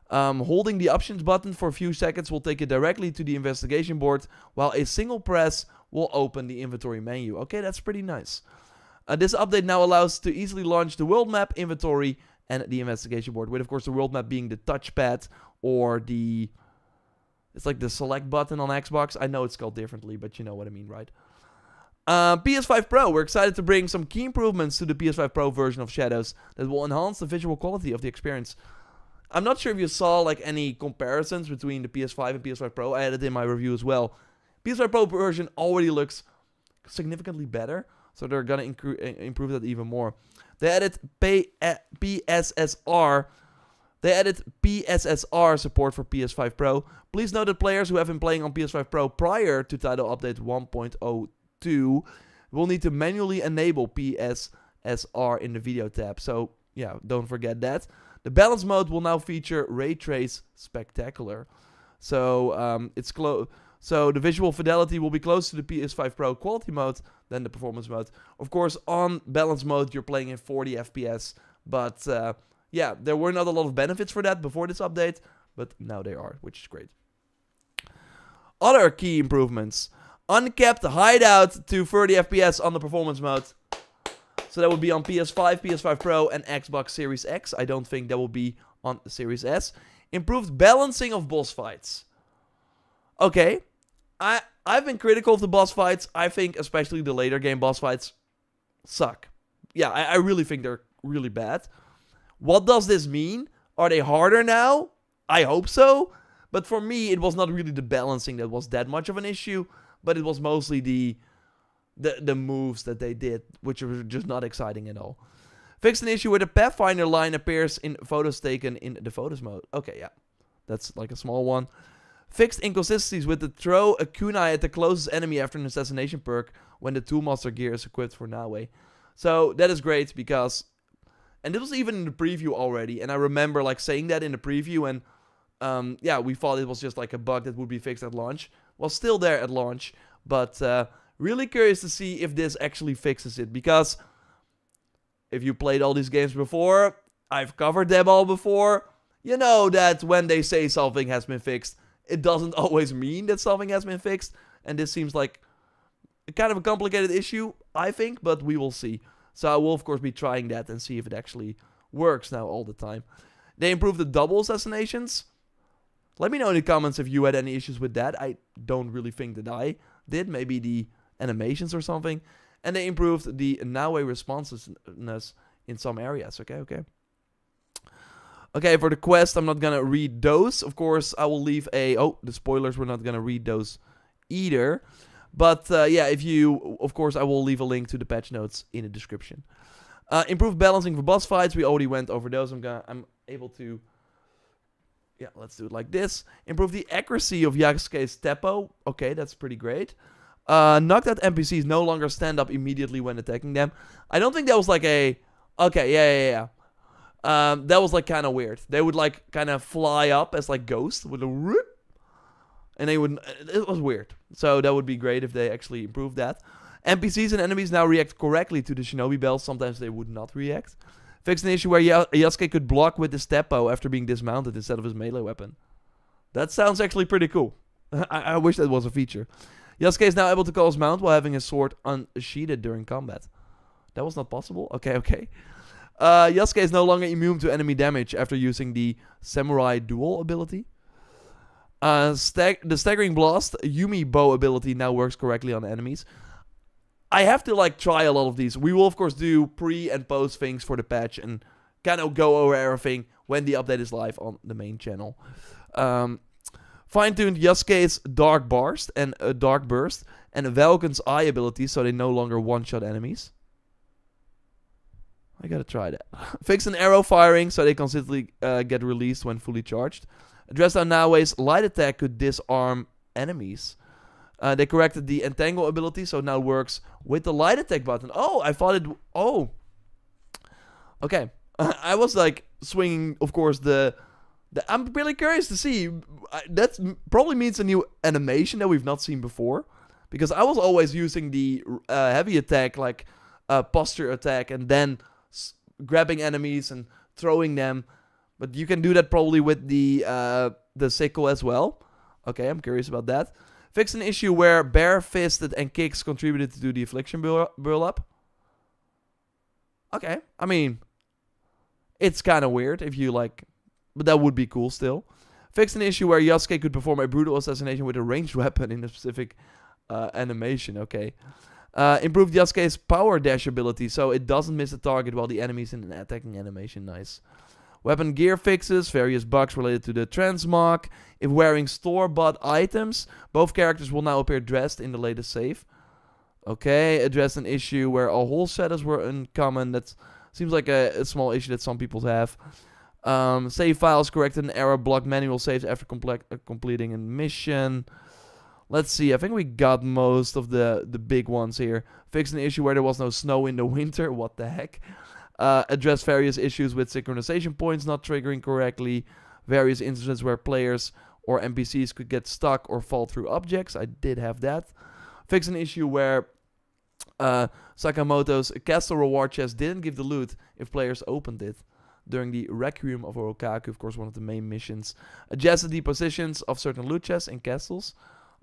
A: Holding the options button for a few seconds will take you directly to the investigation board, while a single press will open the inventory menu. Okay, that's pretty nice. This update now allows to easily launch the world map, inventory, and the investigation board, with of course the world map being the touchpad, or it's like the select button on Xbox. I know it's called differently, but you know what I mean, right? PS5 Pro. We're excited to bring some key improvements to the PS5 Pro version of Shadows that will enhance the visual quality of the experience. I'm not sure if you saw like any comparisons between the PS5 and PS5 Pro. I added in my review as well. PS5 Pro version already looks significantly better, so they're gonna improve that even more. They added PSSR. They added PSSR support for PS5 Pro. Please note that players who have been playing on PS5 Pro prior to title update 1.02 will need to manually enable PSSR in the video tab. So yeah, don't forget that. The balance mode will now feature Ray Trace Spectacular. So it's close. So the visual fidelity will be close to the PS5 Pro quality mode than the performance mode. Of course, on balance mode, you're playing in 40 FPS. But yeah, there were not a lot of benefits for that before this update. But now they are, which is great. Other key improvements. Uncapped hideout to 30 FPS on the performance mode. So that would be on PS5, PS5 Pro, and Xbox Series X. I don't think that will be on Series S. Improved balancing of boss fights. Okay. I've been critical of the boss fights. I think especially the later game boss fights suck. Yeah, I really think they're really bad. What does this mean? Are they harder now? I hope so. But for me, it was not really the balancing that was that much of an issue. But it was mostly the moves that they did, which were just not exciting at all. Fixed an issue where the Pathfinder line appears in photos taken in the photos mode. Okay, yeah. That's like a small one. Fixed inconsistencies with the throw a kunai at the closest enemy after an assassination perk when the Toolmaster gear is equipped for Nawe. So that is great because... And this was even in the preview already. And I remember like saying that in the preview. And yeah, we thought it was just like a bug that would be fixed at launch. Well, still there at launch. But really curious to see if this actually fixes it. Because if you played all these games before, I've covered them all before. You know that when they say something has been fixed, it doesn't always mean that something has been fixed. And this seems like a kind of a complicated issue, I think. But we will see. So I will, of course, be trying that and see if it actually works now all the time. They improved the double assassinations. Let me know in the comments if you had any issues with that. I don't really think that I did. Maybe the animations or something. And they improved the Nawe responsiveness in some areas. Okay. Okay, for the quest, I'm not going to read those. Of course, I will leave a... Oh, the spoilers, we're not going to read those either. But yeah, if you... Of course, I will leave a link to the patch notes in the description. Improved balancing for boss fights. We already went over those. I'm able to... Yeah, let's do it like this. Improve the accuracy of Yasuke's Teppo. Okay, that's pretty great. Knocked out NPCs no longer stand up immediately when attacking them. I don't think that was like a... Okay, yeah. That was like kind of weird. They would like kind of fly up as like ghosts with a whoop, and they would. It was weird. So that would be great if they actually improved that. NPCs and enemies now react correctly to the shinobi bells. Sometimes they would not react. Fixed an issue where Yasuke could block with his Teppo after being dismounted instead of his melee weapon. That sounds actually pretty cool. I wish that was a feature. Yasuke is now able to call his mount while having his sword unsheathed during combat. That was not possible? Okay. Yasuke is no longer immune to enemy damage after using the Samurai Duel ability. The Staggering Blast Yumi Bow ability now works correctly on enemies. I have to like try a lot of these. We will of course do pre and post things for the patch and kind of go over everything when the update is live on the main channel. Fine-tuned Yasuke's Dark Burst and Valken's Eye ability so they no longer one-shot enemies. I gotta try that. Fix an arrow firing so they consistently get released when fully charged. Addressed on Nawe's light attack could disarm enemies. They corrected the entangle ability so it now works with the light attack button. Oh, I thought it... Oh. Okay. I was like swinging, of course, I'm really curious to see. That probably means a new animation that we've not seen before. Because I was always using the heavy attack, like posture attack, and then grabbing enemies and throwing them. But you can do that probably with the sickle as well. Okay, I'm curious about that. Fix an issue where bare-fisted and kicks contributed to the affliction build-up. Okay, I mean, it's kind of weird if you like, but that would be cool still. Fix an issue where Yasuke could perform a brutal assassination with a ranged weapon in a specific animation. Okay. Improved Yasuke's power dash ability so it doesn't miss a target while the enemy's in an attacking animation. Nice. Weapon gear fixes, various bugs related to the transmog. If wearing store-bought items, both characters will now appear dressed in the latest save. Okay, address an issue where all whole setups were uncommon. That seems like a small issue that some people have. Save files corrected an error, block manual saves after completing a mission. Let's see, I think we got most of the big ones here. Fix an issue where there was no snow in the winter. What the heck? Address various issues with synchronization points not triggering correctly. Various instances where players or NPCs could get stuck or fall through objects. I did have that. Fix an issue where Sakamoto's castle reward chest didn't give the loot if players opened it during the Requiem of Orokaku, of course one of the main missions. Adjust the positions of certain loot chests in castles.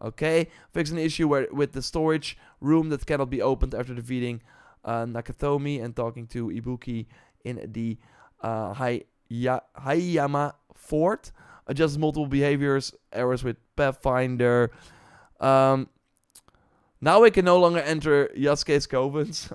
A: Okay. Fix an issue with the storage room that cannot be opened after defeating Nakatomi and talking to Ibuki in the Hayama Fort. Adjust multiple behaviors, errors with Pathfinder. Now we can no longer enter Yasuke's covens.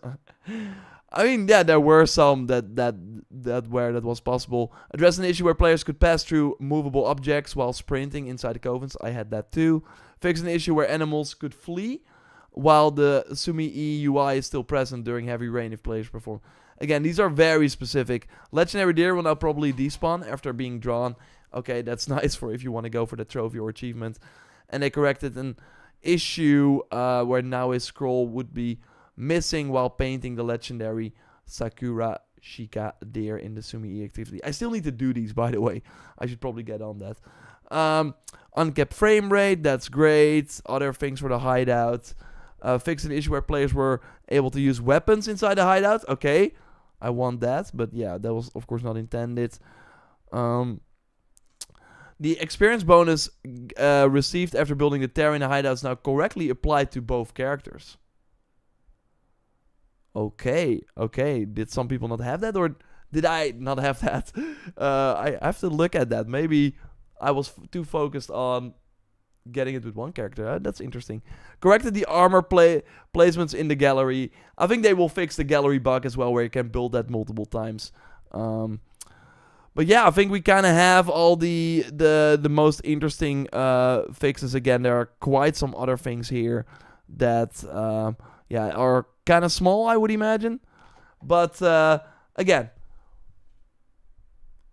A: I mean, yeah, there were some that was possible. Address an issue where players could pass through movable objects while sprinting inside the covens. I had that too. Fix an issue where animals could flee while the Sumi-E UI is still present during heavy rain if players perform. Again, these are very specific. Legendary deer will now probably despawn after being drawn. Okay, that's nice for if you want to go for the trophy or achievement. And they corrected an issue where now his scroll would be missing while painting the legendary Sakura Shika deer in the Sumi-E activity. I still need to do these, by the way. I should probably get on that. Uncapped frame rate, that's great. Other things for the hideout. Fix an issue where players were able to use weapons inside the hideout. Okay, I want that, but yeah, that was of course not intended. The experience bonus received after building the Terra in the hideout is now correctly applied to both characters. Okay. Did some people not have that, or did I not have that? I have to look at that. Maybe I was too focused on getting it with one character. That's interesting. Corrected the armor placements in the gallery. I think they will fix the gallery bug as well, where you can build that multiple times. But yeah, I think we kind of have all the most interesting fixes. Again, there are quite some other things here that are kind of small, I would imagine. But again,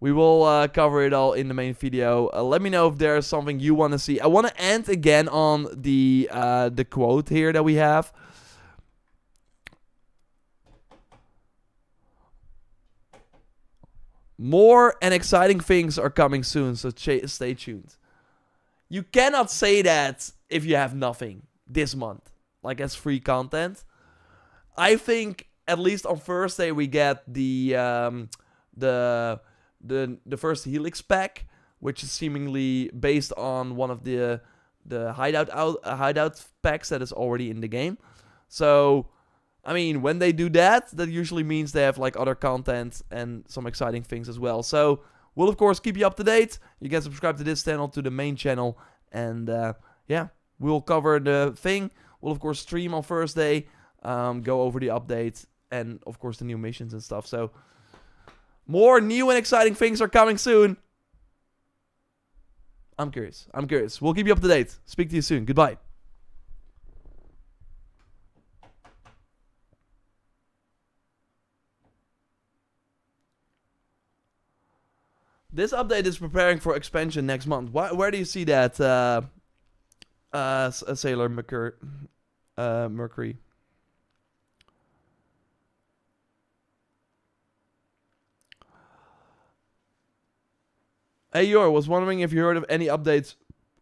A: we will cover it all in the main video. Let me know if there's something you want to see. I want to end again on the quote here that we have. More and exciting things are coming soon, so stay tuned. You cannot say that if you have nothing this month, like as free content. I think at least on Thursday we get the first Helix pack, which is seemingly based on one of the hideout packs that is already in the game. So, I mean, when they do that, that usually means they have like other content and some exciting things as well. So, we'll of course keep you up to date. You can subscribe to this channel, to the main channel, and yeah, we'll cover the thing. We'll of course stream on Thursday, go over the updates, and of course the new missions and stuff. So, more new and exciting things are coming soon. I'm curious. We'll keep you up to date. Speak to you soon. Goodbye. This update is preparing for expansion next month. Where do you see that, Sailor Mercury? Hey, Yor, was wondering if you heard of any updates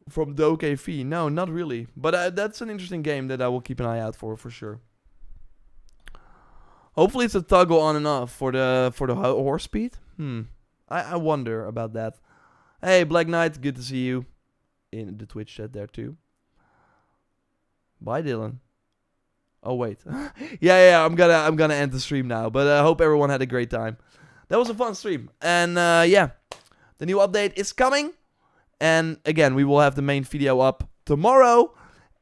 A: from DokeV. No, not really. But that's an interesting game that I will keep an eye out for sure. Hopefully it's a toggle on and off for the horse speed. I wonder about that. Hey, Black Knight, good to see you in the Twitch chat there too. Bye, Dylan. Oh wait, yeah, I'm gonna end the stream now. But I hope everyone had a great time. That was a fun stream, and yeah, the new update is coming. And again, we will have the main video up tomorrow.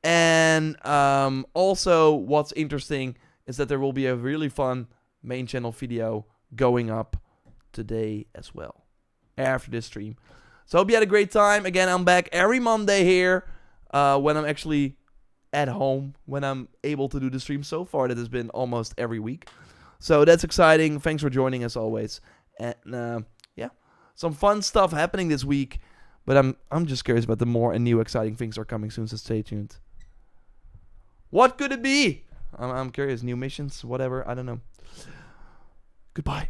A: And also, what's interesting is that there will be a really fun main channel video going up today as well. after this stream. So hope you had a great time. Again, I'm back every Monday here when I'm actually at home, when I'm able to do the stream. So far, that has been almost every week. So that's exciting. Thanks for joining as always. And yeah, some fun stuff happening this week. But I'm just curious about the more and new exciting things that are coming soon, so stay tuned. What could it be? I'm curious. New missions, whatever. I don't know. Goodbye.